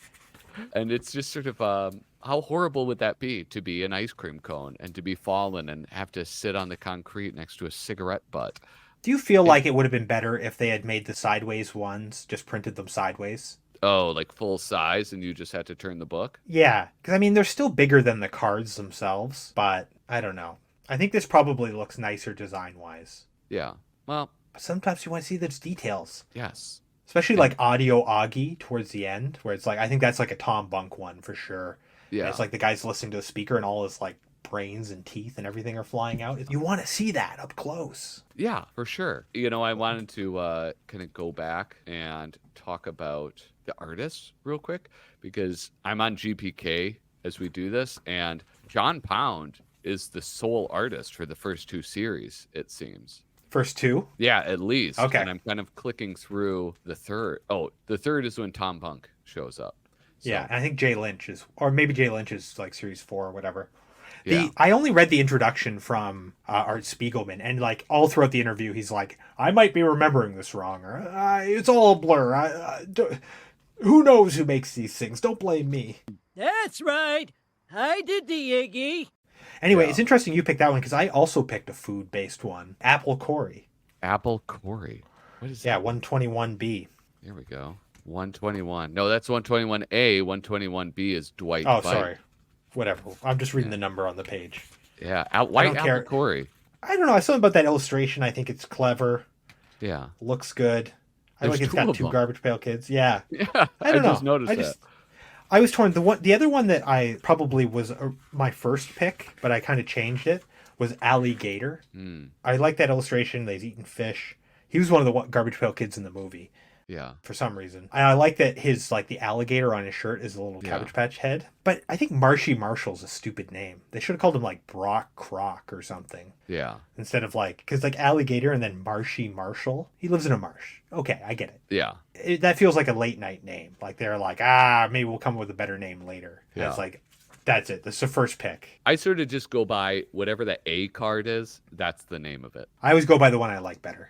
And it's just sort of how horrible would that be to be an ice cream cone and to be fallen and have to sit on the concrete next to a cigarette butt? Do you feel like it would have been better if they had made the sideways ones, just printed them sideways? Oh, like full size, and you just had to turn the book? Yeah, because I mean, they're still bigger than the cards themselves, but I don't know. I think this probably looks nicer design-wise. Yeah. Well, But sometimes you want to see those details. yes. Especially like Audio Augie towards the end, where it's like, I think that's like a Tom Bunk one for sure. Yeah. And it's like the guy's listening to a speaker and all his like brains and teeth and everything are flying out. You want to see that up close. Yeah, for sure. You know, I wanted to kind of go back and talk about the artists real quick because I'm on GPK as we do this, and John Pound is the sole artist for the first two series, it seems. First two? Yeah, at least. Okay. And I'm kind of clicking through the third. Oh, the third is when Tom Bunk shows up. So, Yeah, and I think Jay Lynch is, or maybe Jay Lynch is like series 4 or whatever. Yeah. I only read the introduction from Art Spiegelman, and like all throughout the interview, he's like, "I might be remembering this wrong, or it's all a blur. Who knows who makes these things? Don't blame me." That's right. I did the Iggy. Anyway, Yeah. it's interesting you picked that one because I also picked a food-based one, Apple Corey. Apple Corey. What is Yeah, that? 121B. There we go. 121. No, that's 121A. 121B is Dwight. Oh, Bite. sorry. Whatever. I'm just reading the number on the page. Yeah, White don't Apple care. Corey. I don't know. Something about that illustration. I think it's clever. Yeah. Looks good. I There's like it's two got of two them. Garbage Pail Kids. Yeah. Yeah, I don't know. just noticed that. I was torn. The other one that I probably was my first pick, but I kind of changed it, was Alligator. Mm, I like that illustration. They've eaten fish. He was one of the Garbage Pail Kids in the movie yeah. for some reason. And I like that his like the alligator on his shirt is a little Yeah. Cabbage Patch head. But I think Marshy Marshall's a stupid name. They should have called him like Brock Croc or something Yeah. instead of like, because like Alligator and then Marshy Marshall. He lives in a marsh. Okay, I get it. Yeah. That feels like a late night name. Like they're like, maybe we'll come up with a better name later. And Yeah. it's like, that's it. That's the first pick. I sort of just go by whatever the A card is. That's the name of it. I always go by the one I like better.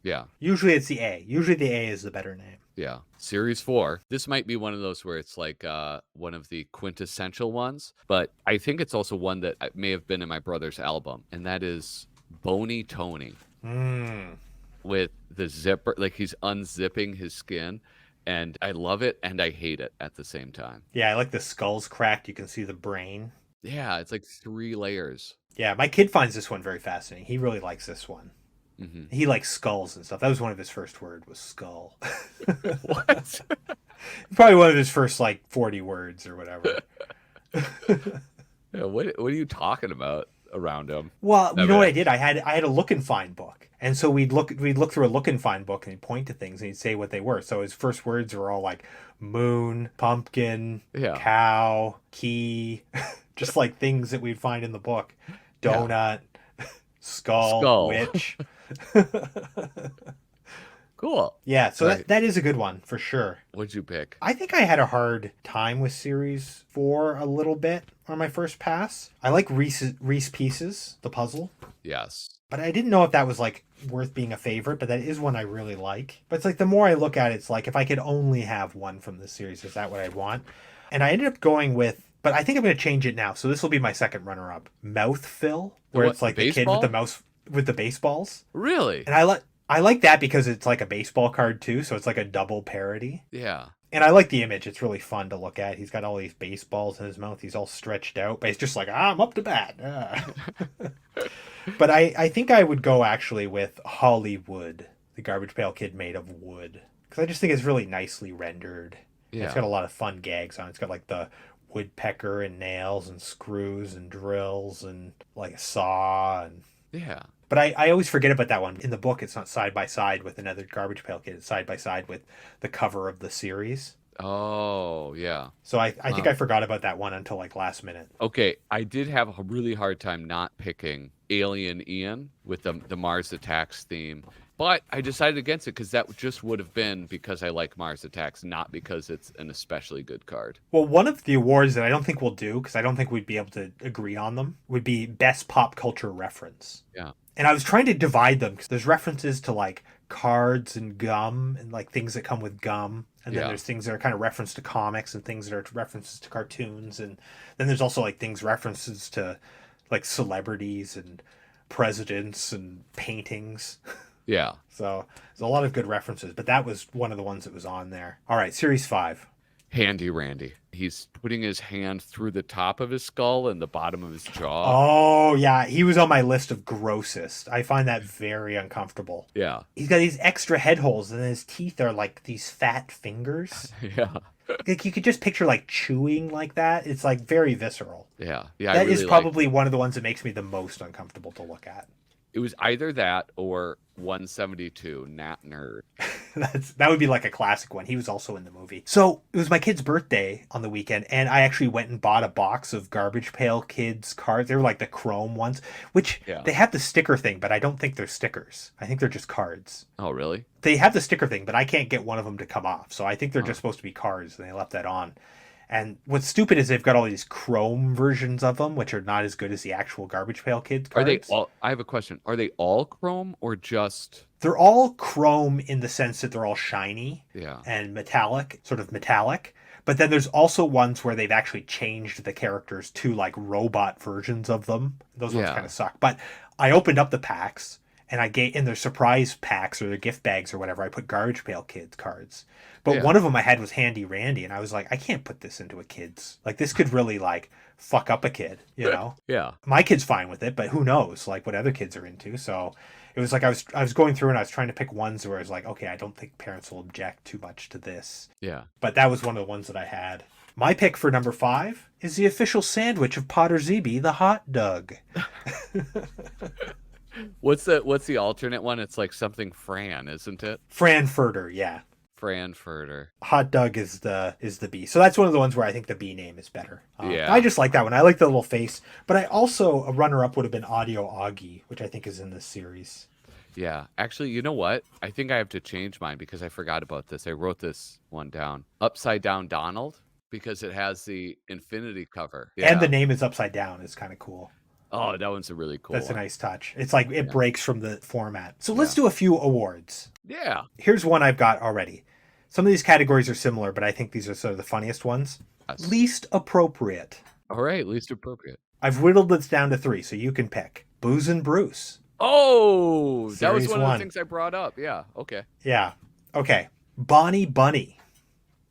Yeah. Usually it's the A. Usually the A is the better name. Yeah. Series 4. This might be one of those where it's like one of the quintessential ones, but I think it's also one that may have been in my brother's album, and that is Boney Tony with the zipper. Like he's unzipping his skin, and I love it and I hate it at the same time. Yeah, I like the skull's cracked. You can see the brain. Yeah, it's like 3 layers. Yeah, my kid finds this one very fascinating. He really likes this one. Mm-hmm. He likes skulls and stuff. That was one of his first words, was skull. What? Probably one of his first like 40 words or whatever. Yeah, what are you talking about around him? Well, No, you know what but- I did? I had a look and find book, and so we'd look through a look and find book, and he'd point to things, and he'd say what they were. So his first words were all like moon, pumpkin, Yeah. cow, key, just like things that we'd find in the book. Donut, skull, witch. Cool. Yeah, so Right. that is a good one for sure. What'd you pick? I think I had a hard time with Series 4 a little bit on my first pass. I like Reese Pieces, the puzzle. Yes. But I didn't know if that was like worth being a favorite, but that is one I really like. But it's like the more I look at it, it's like if I could only have one from this series, is that what I want? And I ended up going with But I think I'm going to change it now. So this will be my second runner-up. Mouth fill, where what, it's like the kid baseball? with the mouse with the baseballs. Really? And I like that because it's like a baseball card too, so it's like a double parody. Yeah. And I like the image. It's really fun to look at. He's got all these baseballs in his mouth. He's all stretched out, but he's just like, I'm up to bat. But I think I would go actually with Hollywood, the Garbage Pail Kid made of wood. Because I just think it's really nicely rendered. Yeah. It's got a lot of fun gags on it. It's got like the woodpecker and nails and screws and drills and like a saw. And Yeah. But I always forget about that one. In the book, it's not side by side with another Garbage Pail Kid. It's side by side with the cover of the series. Oh, yeah. So I think I forgot about that one until like last minute. Okay, I did have a really hard time not picking Alien Ian with the Mars Attacks theme, but I decided against it because that just would have been because I like Mars Attacks, not because it's an especially good card. Well, one of the awards that I don't think we'll do, because I don't think we'd be able to agree on them, would be Best Pop Culture Reference. Yeah. And I was trying to divide them because there's references to like cards and gum and like things that come with gum. And then Yeah. there's things that are kind of reference to comics and things that are references to cartoons. And then there's also like things references to like celebrities and presidents and paintings. Yeah. So there's a lot of good references, but that was one of the ones that was on there. All right, Series 5. Handy Randy. He's putting his hand through the top of his skull and the bottom of his jaw. Oh, yeah. He was on my list of grossest. I find that very uncomfortable. Yeah. He's got these extra head holes, and his teeth are like these fat fingers. Yeah. Like you could just picture like chewing like that. It's like very visceral. Yeah. Yeah. That is probably one of the ones that makes me the most uncomfortable to look at. It was either that or 172, Nat Nerd. That would be like a classic one. He was also in the movie. So it was my kid's birthday on the weekend, and I actually went and bought a box of Garbage Pail Kids cards. They were like the chrome ones, which they have the sticker thing, but I don't think they're stickers. I think they're just cards. Oh, really? They have the sticker thing, but I can't get one of them to come off. So I think they're just supposed to be cards, and they left that on. And what's stupid is they've got all these chrome versions of them, which are not as good as the actual Garbage Pail Kids cards. Are they all? I have a question. Are they all chrome or just? They're all chrome in the sense that they're all shiny Yeah. and metallic, sort of metallic. But then there's also ones where they've actually changed the characters to like robot versions of them. Those ones kind of suck. But I opened up the packs and I gave in their surprise packs or their gift bags or whatever. I put Garbage Pail Kids cards. But one of them I had was Handy Randy, and I was like, I can't put this into a kid's. Like, this could really, like, fuck up a kid, you know? Yeah. My kid's fine with it, but who knows, like, what other kids are into. So it was like I was going through and I was trying to pick ones where I was like, okay, I don't think parents will object too much to this. Yeah. But that was one of the ones that I had. My pick for number 5 is the official sandwich of Podrzebie, the hot dog. What's the alternate one? It's like something Fran, isn't it? Frankfurter, yeah. Frankfurter. Hot dog is the B. So that's one of the ones where I think the B name is better. Yeah. I just like that one. I like the little face. But I also, a runner-up would have been Audio Augie, which I think is in this series. Yeah. Actually, you know what? I think I have to change mine because I forgot about this. I wrote this one down. Upside Down Donald, because it has the infinity cover. Yeah. And the name is upside down. It's kind of cool. Oh, that one's a really cool That's one. a nice touch. It's like it breaks from the format. So let's do a few awards. Yeah. Here's one I've got already. Some of these categories are similar, but I think these are sort of the funniest ones. Yes. Least appropriate. All right. Least appropriate. I've whittled this down to 3, so you can pick. Booze and Bruce. Oh, that was Series one of 1. the things I brought up. Yeah. Okay. Yeah. Okay. Bonnie Bunny.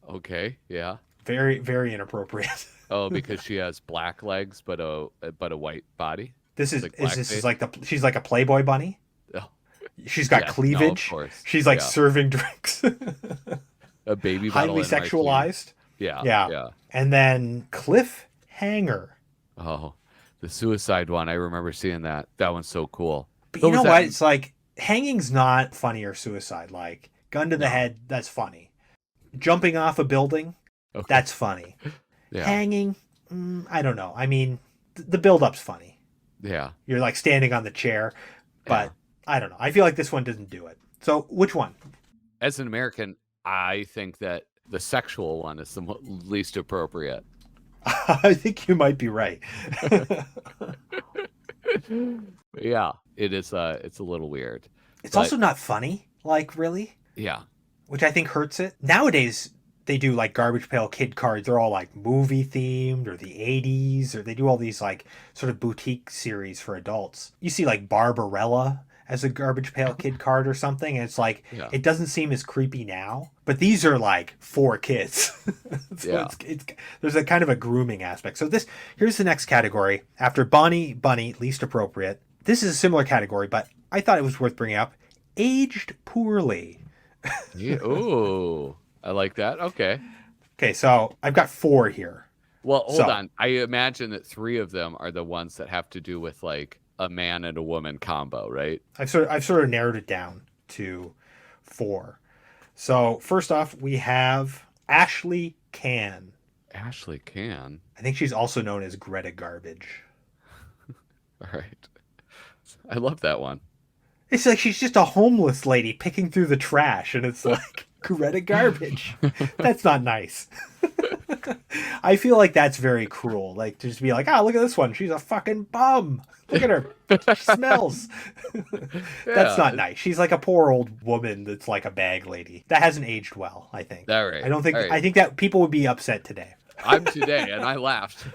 Okay. Yeah. Very, very inappropriate. Oh, because she has black legs but a white body. This is Like she's like a Playboy bunny. Oh. She's got Yeah, no, cleavage. of course. She's like Yeah. serving drinks. A baby bottle Highly and martini. sexualized. Yeah. Yeah. Yeah. And then Cliffhanger. Oh, the suicide one. I remember seeing that. That one's so cool. But What you know was that? what? It's like hanging's not funny or suicide. Like gun to the head, that's funny. Jumping off a building, Okay. that's funny. Yeah. Hanging, I don't know. I mean, the build-up's funny. Yeah. You're like standing on the chair, but I don't know. I feel like this one doesn't do it. So which one? As an American, I think that the sexual one is the least appropriate. I think you might be right. Yeah, it is. It's a little weird. It's also not funny, like really, Yeah. which I think hurts it. Nowadays, they do like Garbage Pail Kid cards. They're all like movie themed or the 80s, or they do all these like sort of boutique series for adults. You see like Barbarella as a Garbage Pail Kid card or something, and it's like it doesn't seem as creepy now, but these are like for kids. So it's there's a kind of a grooming aspect. So here's the next category after Bonnie Bunny, least appropriate. This is a similar category, but I thought it was worth bringing up. Aged poorly. Yeah. Ooh, I like that. Okay. Okay, so I've got 4 here. Well, hold on. I imagine that 3 of them are the ones that have to do with like a man and a woman combo, right? I've sort of narrowed it down to 4. So first off, we have Ashley Can. Ashley Can. I think she's also known as Greta Garbage. All right. I love that one. It's like she's just a homeless lady picking through the trash, and it's like Greta Garbage. That's not nice. I feel like that's very cruel. Like to just be like, look at this one. She's a fucking bum. Look at her. She smells. That's not nice. She's like a poor old woman that's like a bag lady. That hasn't aged well, I think. All right. I don't think. Right. I think that people would be upset today. I'm today, and I laughed.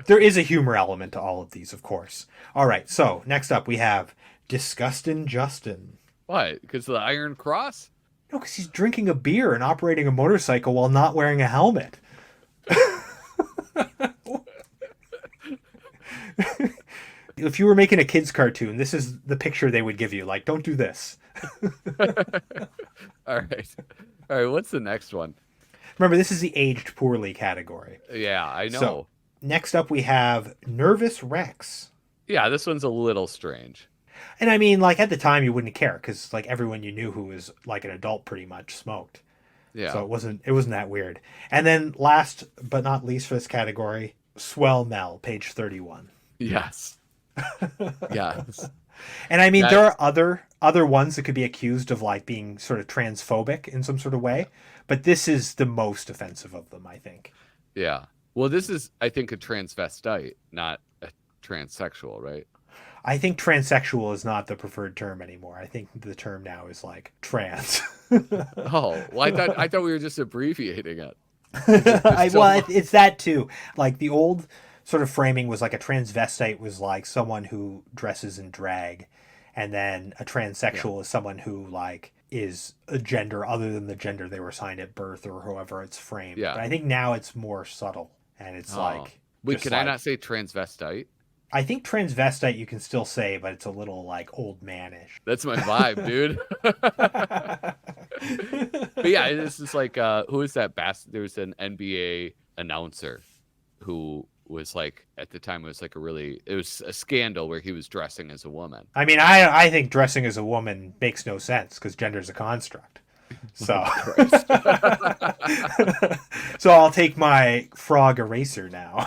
There is a humor element to all of these, of course. All right. So next up, we have Disgustin' Justin. What? Because of the Iron Cross? No, because he's drinking a beer and operating a motorcycle while not wearing a helmet. If you were making a kid's cartoon, this is the picture they would give you. Like, don't do this. All right. What's the next one? Remember, this is the aged poorly category. Yeah, I know. So, next up, we have Nervous Rex. Yeah, this one's a little strange. And I mean, like, at the time, you wouldn't care because, like, everyone you knew who was, like, an adult pretty much smoked. Yeah. So it wasn't that weird. And then last but not least for this category, Swell Mel, page 31. Yes. Yes. And I mean, there are other ones that could be accused of, like, being sort of transphobic in some sort of way. But this is the most offensive of them, I think. Yeah. Well, this is, I think, a transvestite, not a transsexual, right? I think transsexual is not the preferred term anymore. I think the term now is like trans. Oh, well, I thought we were just abbreviating it. It's that too. Like the old sort of framing was like a transvestite was like someone who dresses in drag, and then a transsexual is someone who like is a gender other than the gender they were assigned at birth or however it's framed. Yeah. But I think now it's more subtle, and it's like. Wait, can I not say transvestite? I think transvestite you can still say, but it's a little like old manish. That's my vibe, dude. But yeah, this is like who is that there's an NBA announcer who was like at the time it was a scandal where he was dressing as a woman. I mean, I think dressing as a woman makes no sense because gender is a construct. So so I'll take my frog eraser now.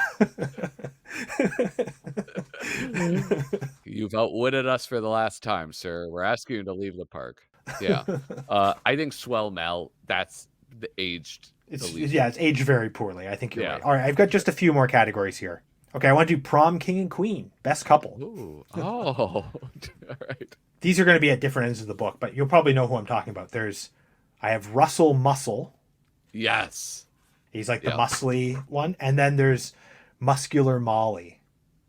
You've outwitted us for the last time, sir. We're asking you to leave the park. Yeah. I think Swell Mel, that's the aged. It's aged very poorly. I think you're right. All right, I've got just a few more categories here. Okay, I want to do Prom King and Queen, best couple. Ooh. Oh, all right. These are going to be at different ends of the book, but you'll probably know who I'm talking about. I have Russell Muscle. Yes. He's like the muscly one. And then there's Muscular Molly.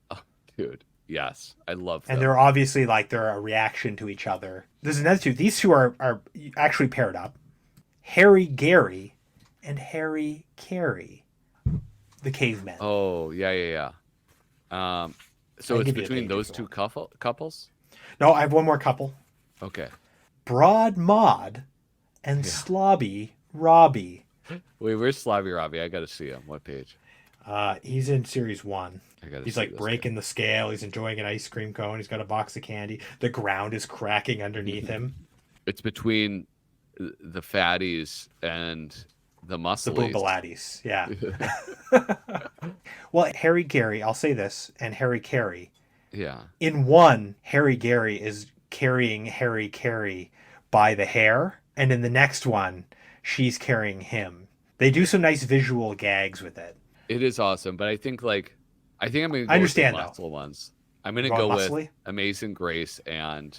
Oh, dude. Yes. I love them. And they're obviously like they're a reaction to each other. There's another two. These two are actually paired up. Harry Gary and Harry Carey. The cavemen. Oh, yeah. So it's between those two couples? No, I have one more couple. Okay. Broad Maud and Slobby Robbie. Wait, where's Slobby Robbie? I got to see him. What page? He's in series 1. He's like breaking the scale. He's enjoying an ice cream cone. He's got a box of candy. The ground is cracking underneath him. It's between the fatties and the musclies. The boobaladdies, yeah. Well, Harry Gary, I'll say this, and Harry Carey. Yeah. In one, Harry Gary is carrying Harry Carey by the hair, and in the next one, she's carrying him. They do some nice visual gags with it. It is awesome, but I think I'm going to go with the muscle ones. I'm going to go with Amazing Grace and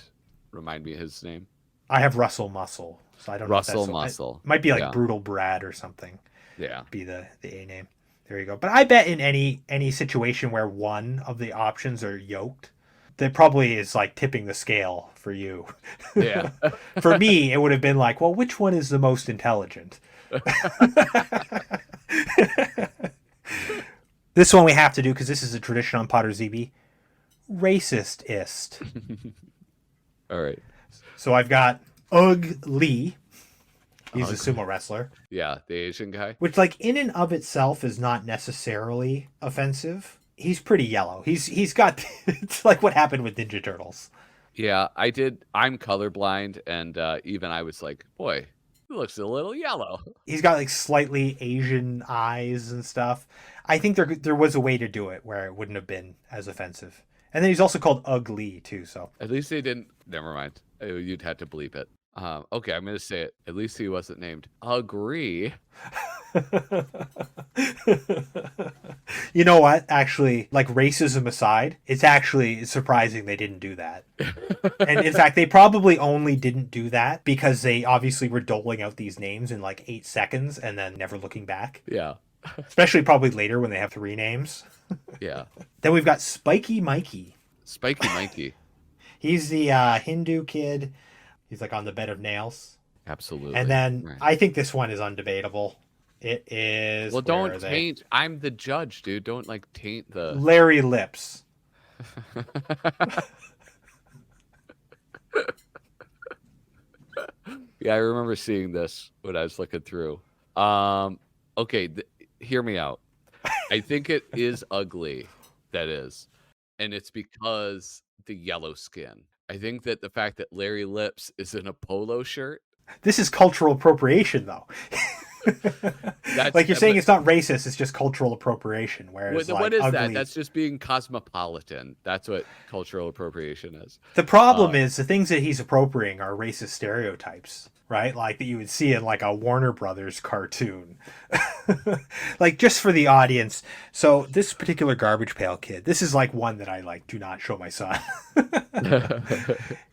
remind me his name. I have Russell Muscle, so I don't know. Russell Muscle. It might be like Brutal Brad or something. Yeah. Be the A name. There you go. But I bet in any situation where one of the options are yoked, that probably is like tipping the scale for you. Yeah. For me, it would have been like, well, which one is the most intelligent? This one we have to do because this is a tradition on Podrzebie. Racist-ist. All right. So I've got Ugg Lee. He's a sumo wrestler. Yeah, the Asian guy. Which, like, in and of itself is not necessarily offensive. He's pretty yellow. He's got... It's like what happened with Ninja Turtles. Yeah, I'm colorblind, and even I was like, boy, he looks a little yellow. He's got, like, slightly Asian eyes and stuff. I think there was a way to do it where it wouldn't have been as offensive. And then he's also called Ugly, too, so... At least they didn't... Never mind. You'd have to bleep it. Okay, I'm going to say it. At least he wasn't named Agree. You know what? Actually, like, racism aside, it's actually surprising they didn't do that. And in fact, they probably only didn't do that because they obviously were doling out these names in like 8 seconds and then never looking back. Yeah. Especially probably later when they have 3 names. Yeah. Then we've got Spiky Mikey. Spiky Mikey. He's the Hindu kid. He's like on the bed of nails. Absolutely. And then right. I think this one is undebatable. It is. Well, don't taint. I'm the judge, dude. Don't like taint the Larry Lips. Yeah, I remember seeing this when I was looking through. Okay, hear me out. I think it is ugly. That is, and it's because the yellow skin. I think that the fact that Larry Lips is in a polo shirt. This is cultural appropriation, though. Like you're saying, it's not racist; it's just cultural appropriation. Whereas, what is ugly... that? That's just being cosmopolitan. That's what cultural appropriation is. The problem is the things that he's appropriating are racist stereotypes, right? Like that you would see in like a Warner Brothers cartoon. Like just for the audience. So this particular Garbage Pail Kid, this is like one that I like do not show my son.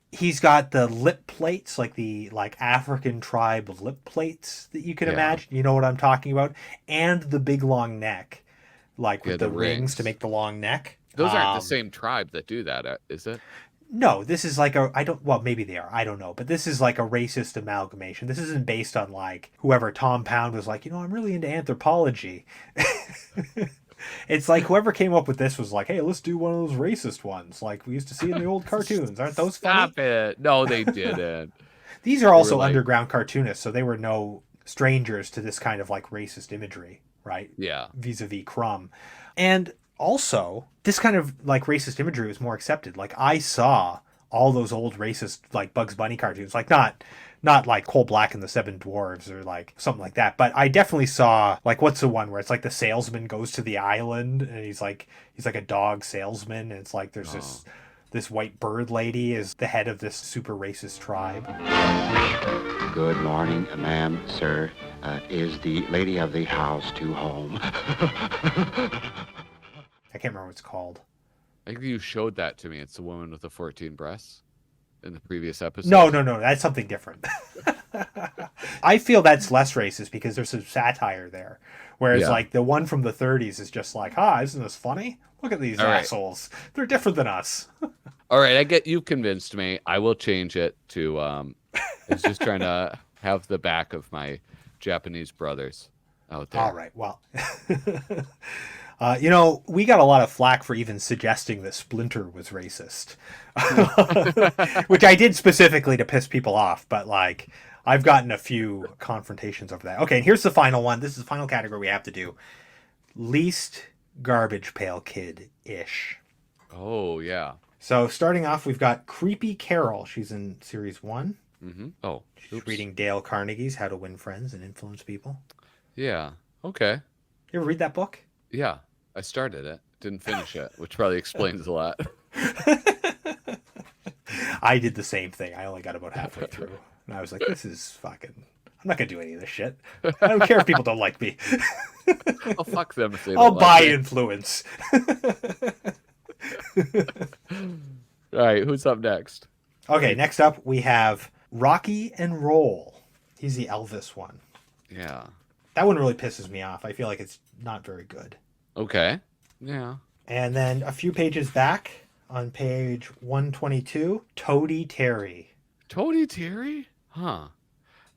He's got the lip plates, like the African tribe lip plates that you can imagine. You know what I'm talking about? And the big long neck, like with the rings to make the long neck. Those aren't the same tribe that do that, is it? No, this is like maybe they are. I don't know. But this is like a racist amalgamation. This isn't based on like whoever Tom Pound was like, I'm really into anthropology. It's like whoever came up with this was like, hey, let's do one of those racist ones like we used to see in the old cartoons. Aren't those funny? Stop it. No, they didn't. These are also underground cartoonists, so they were no strangers to this kind of like racist imagery, right? Yeah. Vis-a-vis Crumb. And also, this kind of like racist imagery was more accepted. Like I saw all those old racist like Bugs Bunny cartoons, like not like Coal Black and the Seven Dwarves or like something like that, but I definitely saw like what's the one where it's like the salesman goes to the island and he's like a dog salesman and it's like there's this white bird lady is the head of this super racist tribe. Good morning, ma'am, sir. Is the lady of the house to home? I can't remember what it's called. I think you showed that to me. It's the woman with the 14 breasts in the previous episode. No, that's something different. I feel that's less racist because there's some satire there. Whereas like the one from the 30s is just like, isn't this funny? Look at these assholes. They're different than us. All right, I get you convinced me. I will change it to I was just trying to have the back of my Japanese brothers out there. All right, well. We got a lot of flack for even suggesting that Splinter was racist, which I did specifically to piss people off, but like I've gotten a few confrontations over that. Okay, and here's the final one. This is the final category we have to do. Least Garbage Pail Kid-ish. Oh, yeah. So starting off, we've got Creepy Carol. She's in series 1. Mm-hmm. Oh, she's reading Dale Carnegie's How to Win Friends and Influence People. Yeah, okay. You ever read that book? Yeah, I started it. Didn't finish it, which probably explains a lot. I did the same thing. I only got about halfway through. And I was like, this is fucking... I'm not going to do any of this shit. I don't care if people don't like me. I'll fuck them if they don't I'll buy like influence. All right, who's up next? Okay, next up we have Rocky and Roll. He's the Elvis one. Yeah. That one really pisses me off. I feel like it's not very good. Okay. Yeah. And then a few pages back on page 122, Toady Terry. Toady Terry? Huh.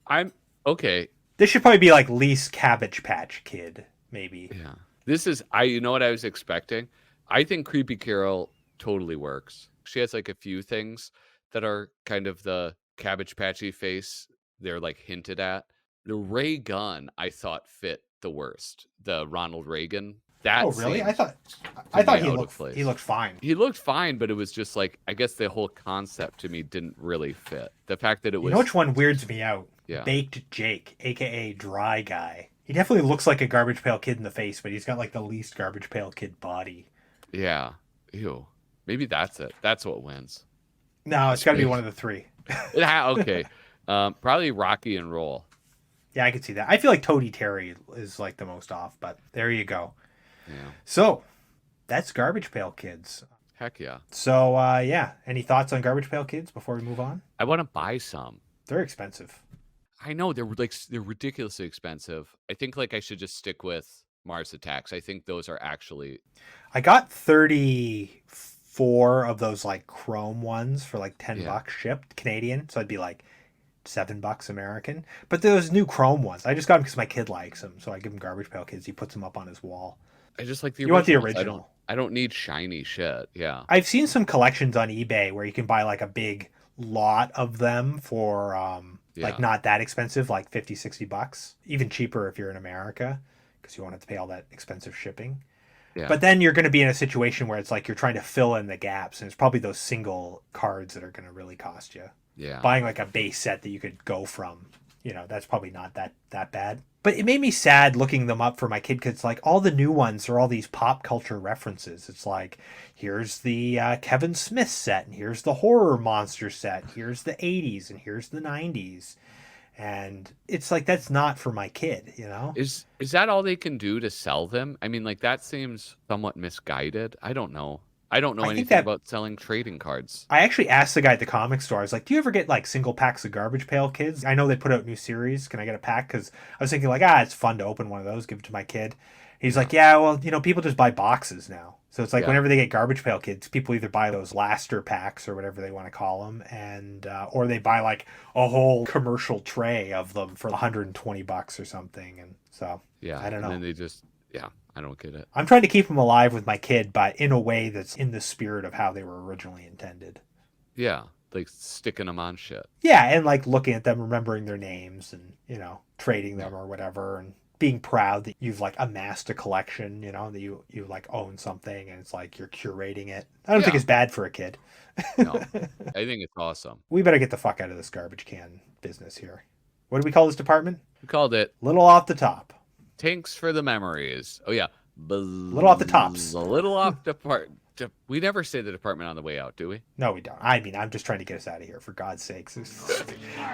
I'm okay. This should probably be like least Cabbage Patch Kid, maybe. Yeah. This is you know what I was expecting? I think Creepy Carol totally works. She has like a few things that are kind of the Cabbage Patchy face. They're like hinted at. The Ray gun I thought fit the worst. The Ronald Reagan. That Oh really? I thought he looked fine. He looked fine, but it was just like, I guess the whole concept to me didn't really fit. The fact that it was... You know which one weirds me out? Yeah. Baked Jake, a.k.a. Dry Guy. He definitely looks like a Garbage Pail Kid in the face, but he's got like the least Garbage Pail Kid body. Yeah. Ew. Maybe that's it. That's what wins. No, it's got to be one of the three. Okay. Probably Rocky and Roll. Yeah, I could see that. I feel like Toady Terry is like the most off, but there you go. Yeah. So, that's Garbage Pail Kids. Heck yeah. So, yeah. Any thoughts on Garbage Pail Kids before we move on? I want to buy some. They're expensive. I know they're ridiculously expensive. I think like I should just stick with Mars Attacks. I think those are actually... I got 34 of those like chrome ones for like $10 shipped Canadian. So it'd be like $7 American. But those new chrome ones, I just got them because my kid likes them. So I give him Garbage Pail Kids. He puts them up on his wall. I just like the You want the originals. original. I don't need shiny shit. Yeah. I've seen some collections on eBay where you can buy like a big lot of them for like not that expensive, like $50-$60. Even cheaper if you're in America because you won't have to pay all that expensive shipping. Yeah. But then you're going to be in a situation where it's like you're trying to fill in the gaps, and it's probably those single cards that are going to really cost you. Yeah. Buying like a base set that you could go from, that's probably not that bad. But it made me sad looking them up for my kid because like all the new ones are all these pop culture references. It's like, here's the Kevin Smith set, and here's the horror monster set, here's the 80s, and here's the 90s. And it's like, that's not for my kid, Is that all they can do to sell them? I mean, like, that seems somewhat misguided. I don't know. I don't know anything about selling trading cards. I actually asked the guy at the comic store, I was like, do you ever get like single packs of Garbage Pail Kids? I know they put out new series. Can I get a pack? Because I was thinking like, it's fun to open one of those, give it to my kid. He's like, yeah, well, people just buy boxes now. So it's like whenever they get Garbage Pail Kids, people either buy those Laster packs or whatever they want to call them, and or they buy like a whole commercial tray of them for $120 or something. And so, I don't know. And then they just, I don't get it. I'm trying to keep them alive with my kid, but in a way that's in the spirit of how they were originally intended. Yeah, like sticking them on shit. Yeah, and like looking at them, remembering their names, and trading them or whatever, and being proud that you've like amassed a collection, that you like own something, and it's like you're curating it. I don't think it's bad for a kid. No, I think it's awesome. We better get the fuck out of this garbage can business here. What do we call this department? We called it Little Off the Top. Tanks for the Memories. Oh yeah, Little Off the Tops. A little off the part. We never say the department on the way out, do we? No, we don't. I mean, I'm just trying to get us out of here, for God's sakes. An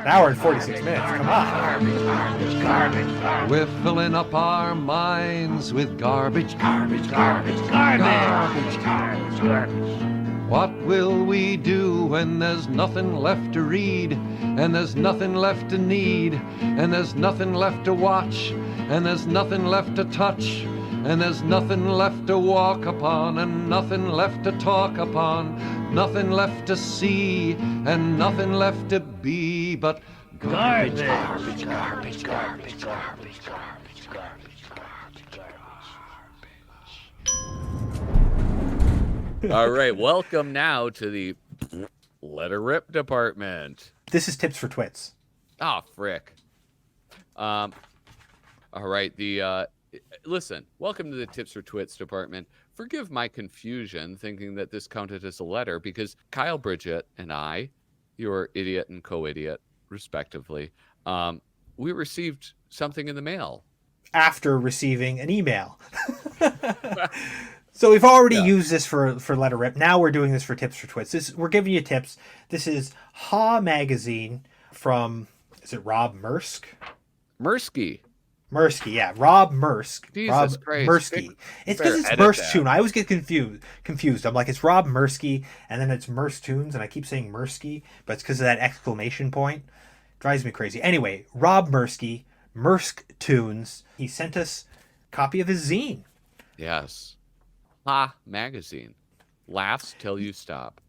hour and 46 minutes. Come on. We're filling up our minds with garbage. What will we do when there's nothing left to read, and there's nothing left to need, and there's nothing left to watch, and there's nothing left to touch, and there's nothing left to walk upon, and nothing left to talk upon, nothing left to see, and nothing left to be but garbage. All right, welcome now to the Let Her Rip department. This is Tips for Twits. Oh, frick. All right, listen, welcome to the Tips for Twits department. Forgive my confusion thinking that this counted as a letter because Kyle Bridget and I, your idiot and co-idiot, respectively, we received something in the mail. After receiving an email. So we've already used this for Let Her Rip. Now we're doing this for Tips for Twits. We're giving you tips. This is Ha Magazine from, is it Rob Mirsky? Mirsky, yeah. Rob Mirsky. Jesus Christ. Mirsky. It's because it's Merstoon. I always get confused. I'm like, it's Rob Mirsky, and then it's Merstoons, and I keep saying Mirsky, but it's because of that exclamation point. Drives me crazy. Anyway, Rob Mirsky, Mursk Tunes. He sent us a copy of his zine. Yes. Ha Magazine. Laughs till you stop.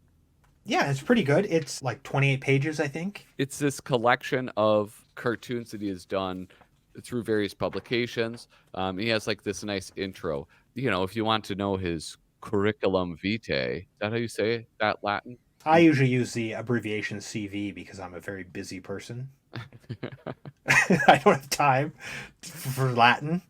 Yeah, it's pretty good. It's like 28 pages, I think. It's this collection of cartoons that he has done through various publications. He has like this nice intro. You know, if you want to know his curriculum vitae, is that how you say that Latin? I usually use the abbreviation CV because I'm a very busy person. I don't have time for Latin.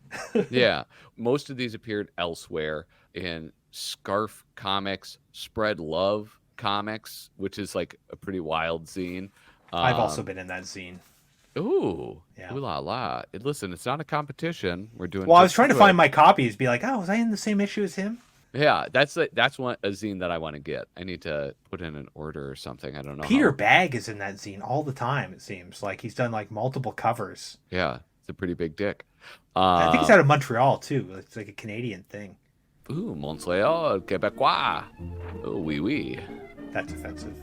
Yeah. Most of these appeared elsewhere in Scarf Comics, Spread Love Comics, which is like a pretty wild zine. I've also been in that zine. Ooh. Yeah. Ooh la la. Listen, it's not a competition. We're doing. Well, I was trying to find my copies, be like, oh, was I in the same issue as him? Yeah, that's one a zine that I want to get. I need to put in an order or something. I don't know. Peter Bagg is in that zine all the time, it seems. Like he's done like multiple covers. Yeah, it's a pretty big dick. I think he's out of Montreal too. It's like a Canadian thing. Ooh, Montreal, Quebecois. Oh, oui, oui. That's offensive.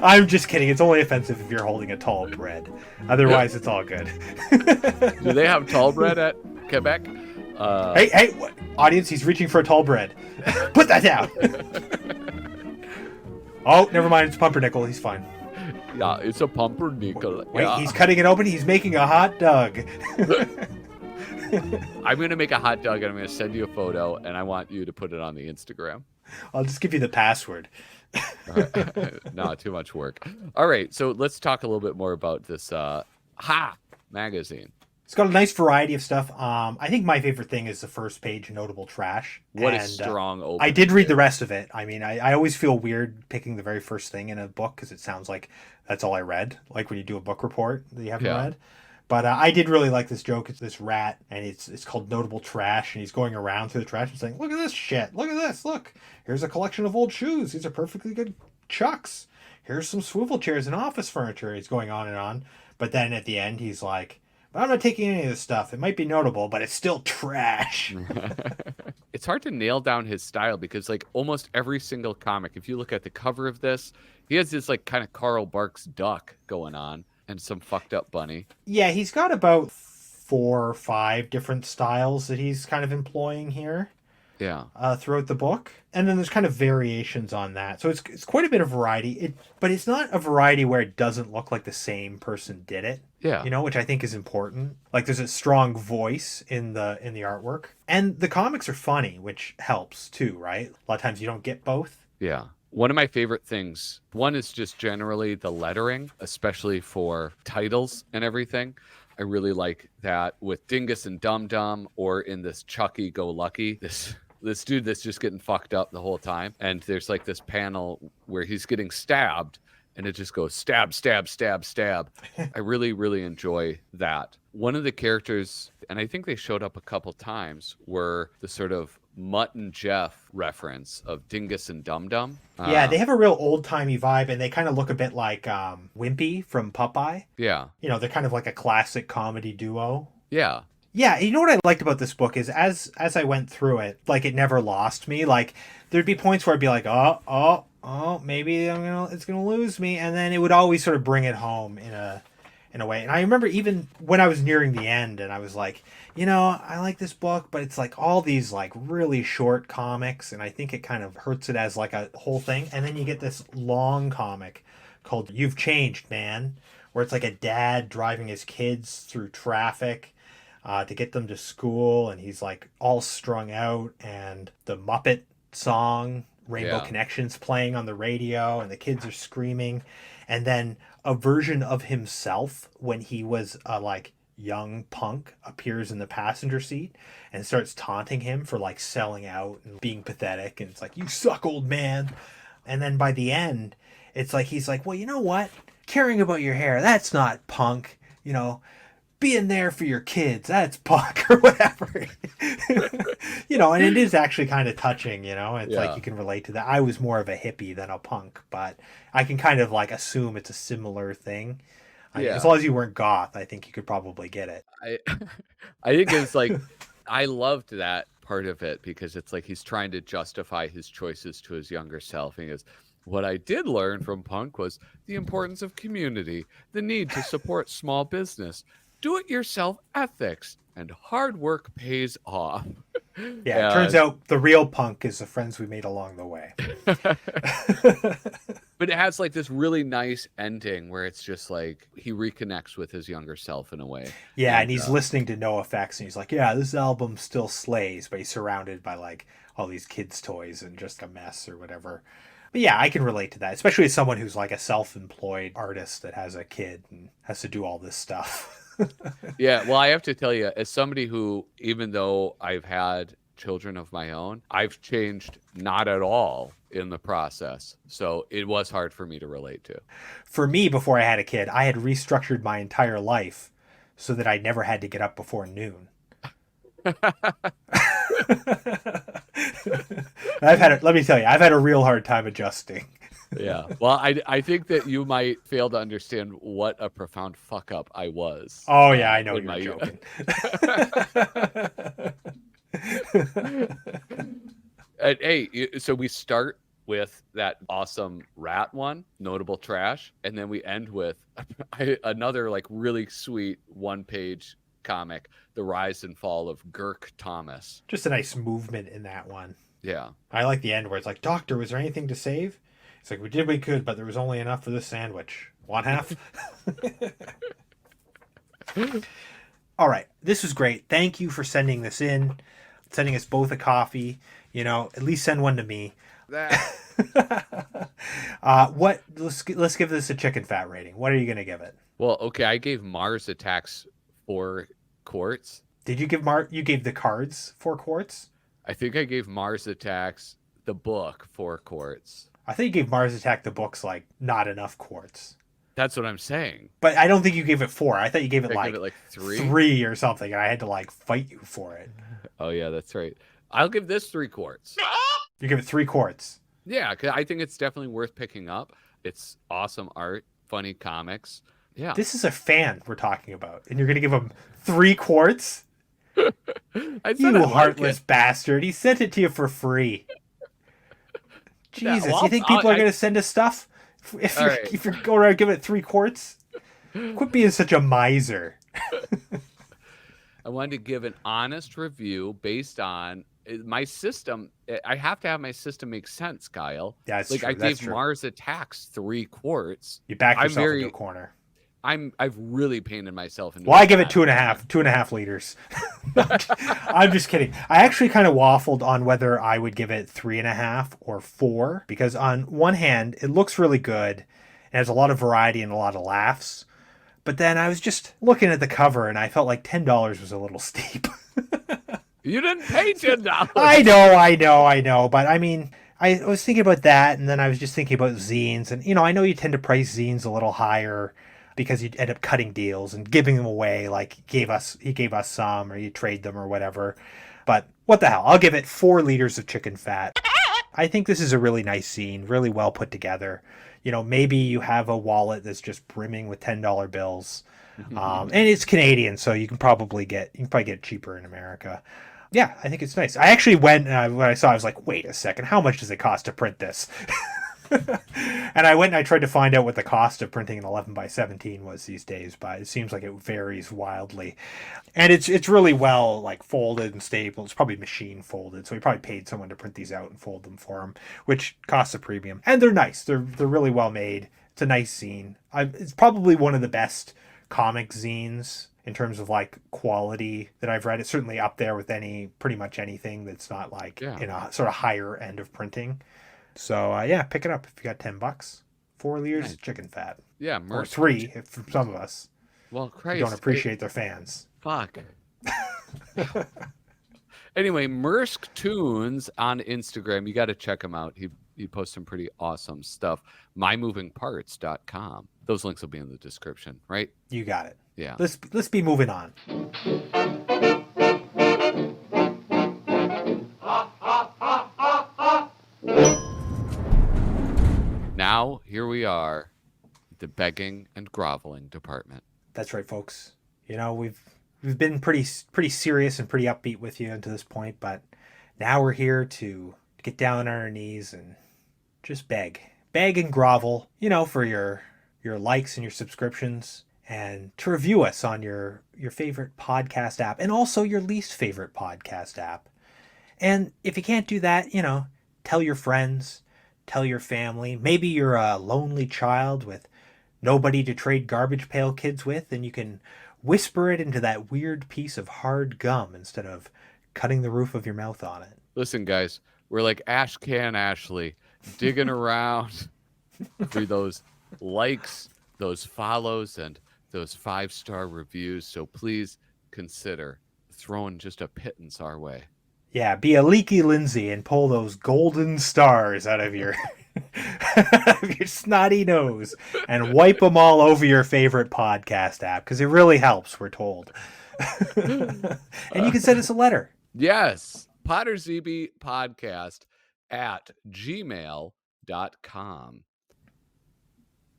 I'm just kidding. It's only offensive if you're holding a tall bread. Otherwise, it's all good. Do they have tall bread at Quebec? Hey, audience, he's reaching for a tall bread. Put that down. Oh, never mind. It's pumpernickel. He's fine. Yeah, it's a pumpernickel. Wait, yeah. He's cutting it open. He's making a hot dog. I'm going to make a hot dog and I'm going to send you a photo and I want you to put it on the Instagram. I'll just give you the password. No, too much work. All right, so let's talk a little bit more about this Ha Magazine. It's got a nice variety of stuff. I think my favorite thing is the first page, Notable Trash. What a strong opening. I did read the rest of it. I mean, I always feel weird picking the very first thing in a book because it sounds like that's all I read. Like when you do a book report that you haven't read. But I did really like this joke. It's this rat, and it's called Notable Trash, and he's going around through the trash and saying, look at this shit. Look at this. Look. Here's a collection of old shoes. These are perfectly good chucks. Here's some swivel chairs and office furniture. He's going on and on. But then at the end, he's like, but I'm not taking any of this stuff. It might be notable, but it's still trash. It's hard to nail down his style because like almost every single comic, if you look at the cover of this, he has this like kind of Carl Barks duck going on and some fucked up bunny. Yeah, he's got about 4 or 5 different styles that he's kind of employing here. Yeah. Throughout the book. And then there's kind of variations on that. So it's quite a bit of variety. But it's not a variety where it doesn't look like the same person did it. Yeah. You know, which I think is important. Like there's a strong voice in the artwork. And the comics are funny, which helps too, right? A lot of times you don't get both. Yeah. One of my favorite things, one is just generally the lettering, especially for titles and everything. I really like that with Dingus and Dum Dum, or in this Chucky Go Lucky, this dude that's just getting fucked up the whole time. And there's like this panel where he's getting stabbed and it just goes stab, stab, stab, stab. I really, really enjoy that. One of the characters, and I think they showed up a couple times, were the sort of Mutt and Jeff reference of Dingus and Dum Dum. Yeah, they have a real old-timey vibe, and they kind of look a bit like Wimpy from Popeye. Yeah. You know, they're kind of like a classic comedy duo. Yeah. Yeah, you know what I liked about this book is as I went through it, like it never lost me. Like there'd be points where I'd be like, oh, maybe it's gonna lose me, and then it would always sort of bring it home in a way. And I remember even when I was nearing the end, and I was like, you know, I like this book, but it's like all these like really short comics, and I think it kind of hurts it as like a whole thing. And then you get this long comic called You've Changed, Man, where it's like a dad driving his kids through traffic to get them to school, and he's like all strung out, and the Muppet song Rainbow Connection's playing on the radio, and the kids are screaming, and then a version of himself when he was like young punk appears in the passenger seat and starts taunting him for like selling out and being pathetic, and it's like, you suck, old man. And then by the end it's like he's like, well, you know what, caring about your hair, that's not punk, you know, being there for your kids, that's punk, or whatever. You know, and it is actually kind of touching, you know. It's like you can relate to that. I was more of a hippie than a punk, but I can kind of like assume it's a similar thing. As long as you weren't goth, I think you could probably get it. I think it's like, I loved that part of it because it's like he's trying to justify his choices to his younger self. And he goes, What I did learn from Punk was the importance of community, the need to support small business, do-it-yourself ethics, and hard work pays off. Yeah, it turns out the real Punk is the friends we made along the way. But it has like this really nice ending where it's just like he reconnects with his younger self in a way. Yeah, and he's listening to NoFX and he's like, yeah, this album still slays, but he's surrounded by like all these kids' toys and just a mess or whatever. But yeah, I can relate to that, especially as someone who's like a self-employed artist that has a kid and has to do all this stuff. Yeah, well, I have to tell you, as somebody who, even though I've had children of my own, I've changed not at all in the process. So it was hard for me to relate to. For me, before I had a kid, I had restructured my entire life so that I never had to get up before noon. Let me tell you, I've had a real hard time adjusting. Yeah. Well, I think that you might fail to understand what a profound fuck up I was. Oh yeah, I know you're joking. And, hey, so we start with that awesome rat one, Notable Trash, and then we end with another like really sweet one-page comic, The Rise and Fall of Girk Thomas. Just a nice movement in that one. Yeah. I like the end where it's like, Doctor, was there anything to save? It's like, we did what we could, but there was only enough for this sandwich. Want half? All right. This was great. Thank you for sending this in, sending us both a coffee. You know, at least send one to me. Let's give this a chicken fat rating. What are you going to give it? Well, okay. I gave Mars Attacks 4 quarts. Did you give you gave the cards 4 quarts? I think I gave Mars Attacks the book 4 quarts. I think you gave Mars Attack the books like not enough quarts. That's what I'm saying. But I don't think you gave it 4. I thought you gave it like 3? 3 or something, and I had to like fight you for it. Oh yeah, that's right. I'll give this 3 quarts. You give it 3 quarts. Yeah, because I think it's definitely worth picking up. It's awesome art, funny comics. Yeah. This is a fan we're talking about, and you're going to give him 3 quarts? You heartless bastard. He sent it to you for free. Jesus, you think people are going to send us stuff? If you're going around giving it 3 quarts? Quit being such a miser. I wanted to give an honest review based on my system. I have to have my system make sense, Kyle. Yeah, that's like true. I gave Mars Attacks 3 quarts. You backed yourself into a corner. I've really painted myself into. Well, I give it 2.5 liters. I'm just kidding. I actually kind of waffled on whether I would give it 3.5 or 4, because on one hand, it looks really good and has a lot of variety and a lot of laughs. But then I was just looking at the cover and I felt like $10 was a little steep. You didn't pay $10. I know. But I mean, I was thinking about that, and then I was just thinking about zines. And, I know you tend to price zines a little higher because you end up cutting deals and giving them away, like he gave us some, or you trade them or whatever. But what the hell? I'll give it 4 liters of chicken fat. I think this is a really nice zine, really well put together. Maybe you have a wallet that's just brimming with $10 bills. And it's Canadian, so you can probably get it cheaper in America. Yeah, I think it's nice. I actually went, when I saw it, I was like, wait a second, how much does it cost to print this? And I went and I tried to find out what the cost of printing an 11x17 was these days, but it seems like it varies wildly. And it's really well like folded and stapled. It's probably machine folded, so we probably paid someone to print these out and fold them for him, which costs a premium. And they're nice. They're really well made. It's a nice zine. It's probably one of the best comic zines in terms of like quality that I've read. It's certainly up there with pretty much anything that's not like in a sort of higher end of printing. So pick it up if you got $10. 4 liters of chicken fat. Yeah, or 3 for some of us. Well, Christ, don't appreciate their fans. Fuck. Anyway, Mursk Tunes on Instagram. You got to check him out. He posts some pretty awesome stuff. MyMovingParts.com. Those links will be in the description, right? You got it. Yeah. Let's be moving on. Now, here we are, the begging and groveling department. That's right, folks. We've been pretty serious and pretty upbeat with you to this point, but now we're here to get down on our knees and just beg beg and grovel, for your likes and your subscriptions, and to review us on your favorite podcast app and also your least favorite podcast app. And if you can't do that, tell your friends, tell your family. Maybe you're a lonely child with nobody to trade Garbage Pail Kids with, and you can whisper it into that weird piece of hard gum instead of cutting the roof of your mouth on it. Listen, guys, we're like Ash Can Ashley, digging around for those likes, those follows, and those 5-star reviews. So please consider throwing just a pittance our way. Yeah, be a Leaky Lindsay and pull those golden stars out of your your snotty nose and wipe them all over your favorite podcast app, because it really helps, we're told. And you can send us a letter. Yes, podrzebiepodcast@gmail.com.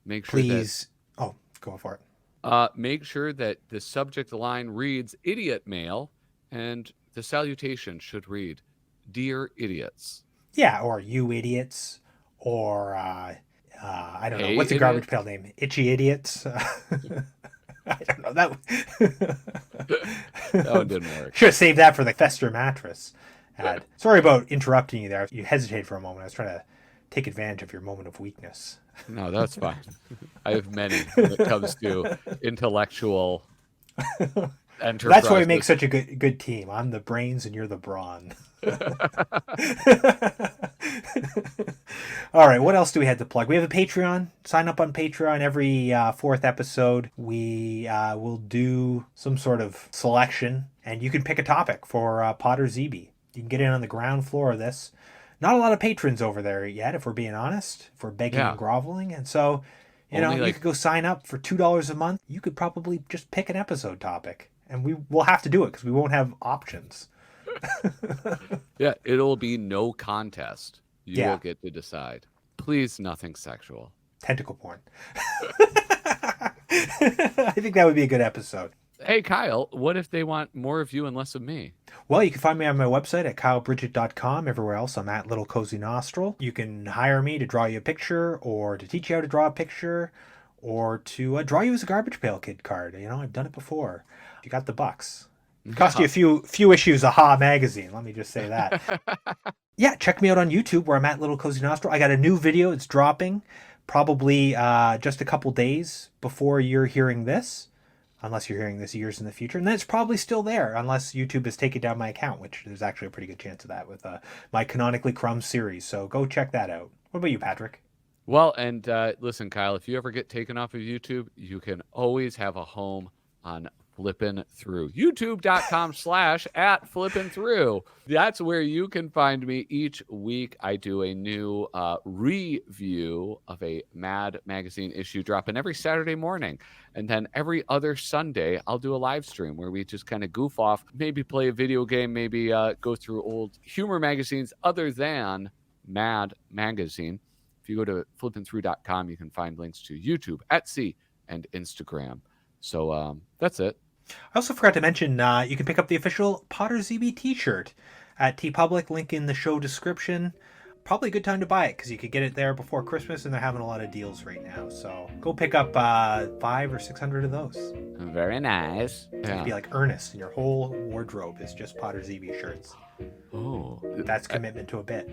Make sure Please. Go for it. Make sure that the subject line reads idiot mail, and the salutation should read, Dear Idiots. Yeah, or you idiots, or I don't know. Hey, What's a idiot? Garbage Pail name? Itchy Idiots? I don't know. That one didn't work. Should have saved that for the Fester mattress ad. Sorry about interrupting you there. You hesitated for a moment. I was trying to take advantage of your moment of weakness. No, that's fine. I have many when it comes to intellectual enterprise. That's why we make such a good team. I'm the brains and you're the brawn. All right, what else do we have to plug? We have a Patreon. Sign up on Patreon. Every fourth episode, we will do some sort of selection, and you can pick a topic for Podrzebie. You can get in on the ground floor of this. Not a lot of patrons over there yet, if we're being honest, if we're begging and groveling. And so, you could go sign up for $2 a month. You could probably just pick an episode topic, and we will have to do it because we won't have options. Yeah, it'll be no contest. You will get to decide. Please, nothing sexual. Tentacle porn. I think that would be a good episode. Hey, Kyle, what if they want more of you and less of me? Well, you can find me on my website at kylebridget.com. Everywhere else, I'm at Little Cozy Nostril. You can hire me to draw you a picture, or to teach you how to draw a picture, or to draw you as a Garbage Pail Kid card. I've done it before. You got the bucks. It cost you a few issues of Ha magazine. Let me just say that. Yeah, check me out on YouTube where I'm at Little Cozy Nostril. I got a new video. It's dropping probably just a couple days before you're hearing this. Unless you're hearing this years in the future. And then it's probably still there, unless YouTube has taken down my account, which there's actually a pretty good chance of that with my Canonically Crumb series. So go check that out. What about you, Patrick? Well, and listen, Kyle, if you ever get taken off of YouTube, you can always have a home on Flippin' Through. YouTube.com/@flippinthrough. That's where you can find me each week. I do a new review of a Mad magazine issue dropping every Saturday morning. And then every other Sunday, I'll do a live stream where we just kind of goof off, maybe play a video game, maybe go through old humor magazines other than Mad magazine. If you go to flippinthrough.com, you can find links to YouTube, Etsy, and Instagram. So that's it. I also forgot to mention you can pick up the official Podrzebie t-shirt at TeePublic, link in the show description. Probably a good time to buy it because you could get it there before Christmas, and they're having a lot of deals right now. So go pick up 500 or 600 of those. Very nice. You can be like Ernest, and your whole wardrobe is just Podrzebie shirts. Oh, that's commitment to a bit.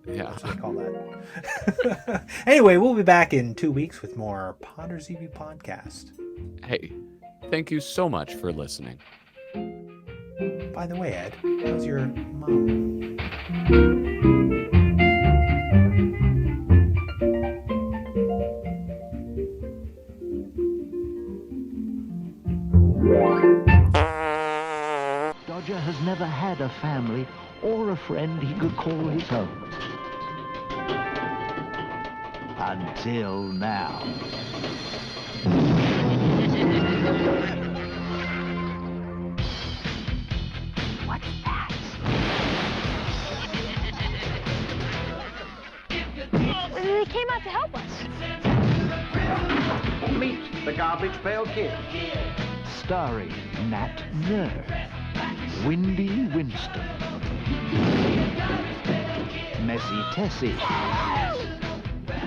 Yeah, that's what they call that. Anyway, we'll be back in 2 weeks with more Podrzebie podcast. Hey, thank you so much for listening. By the way, Ed, how's your mom? Dodger has never had a family or a friend he could call his own. Until now. What's that? They came out to help us. Meet the Garbage Pail Kids. Starring Nat Nurse, Windy Winston, Messy Tessie,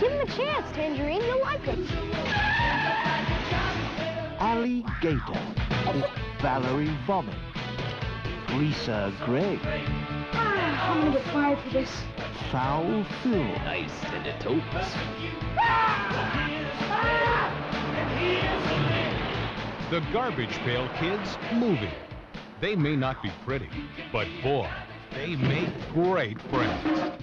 Give him a chance, Tangerine. You'll like him. Alligator. Valerie Vomit. Lisa Gray. I'm gonna get fired for this. Foul Phil. Nice and the totes. The Garbage Pail Kids movie. They may not be pretty, but boy, they make great friends.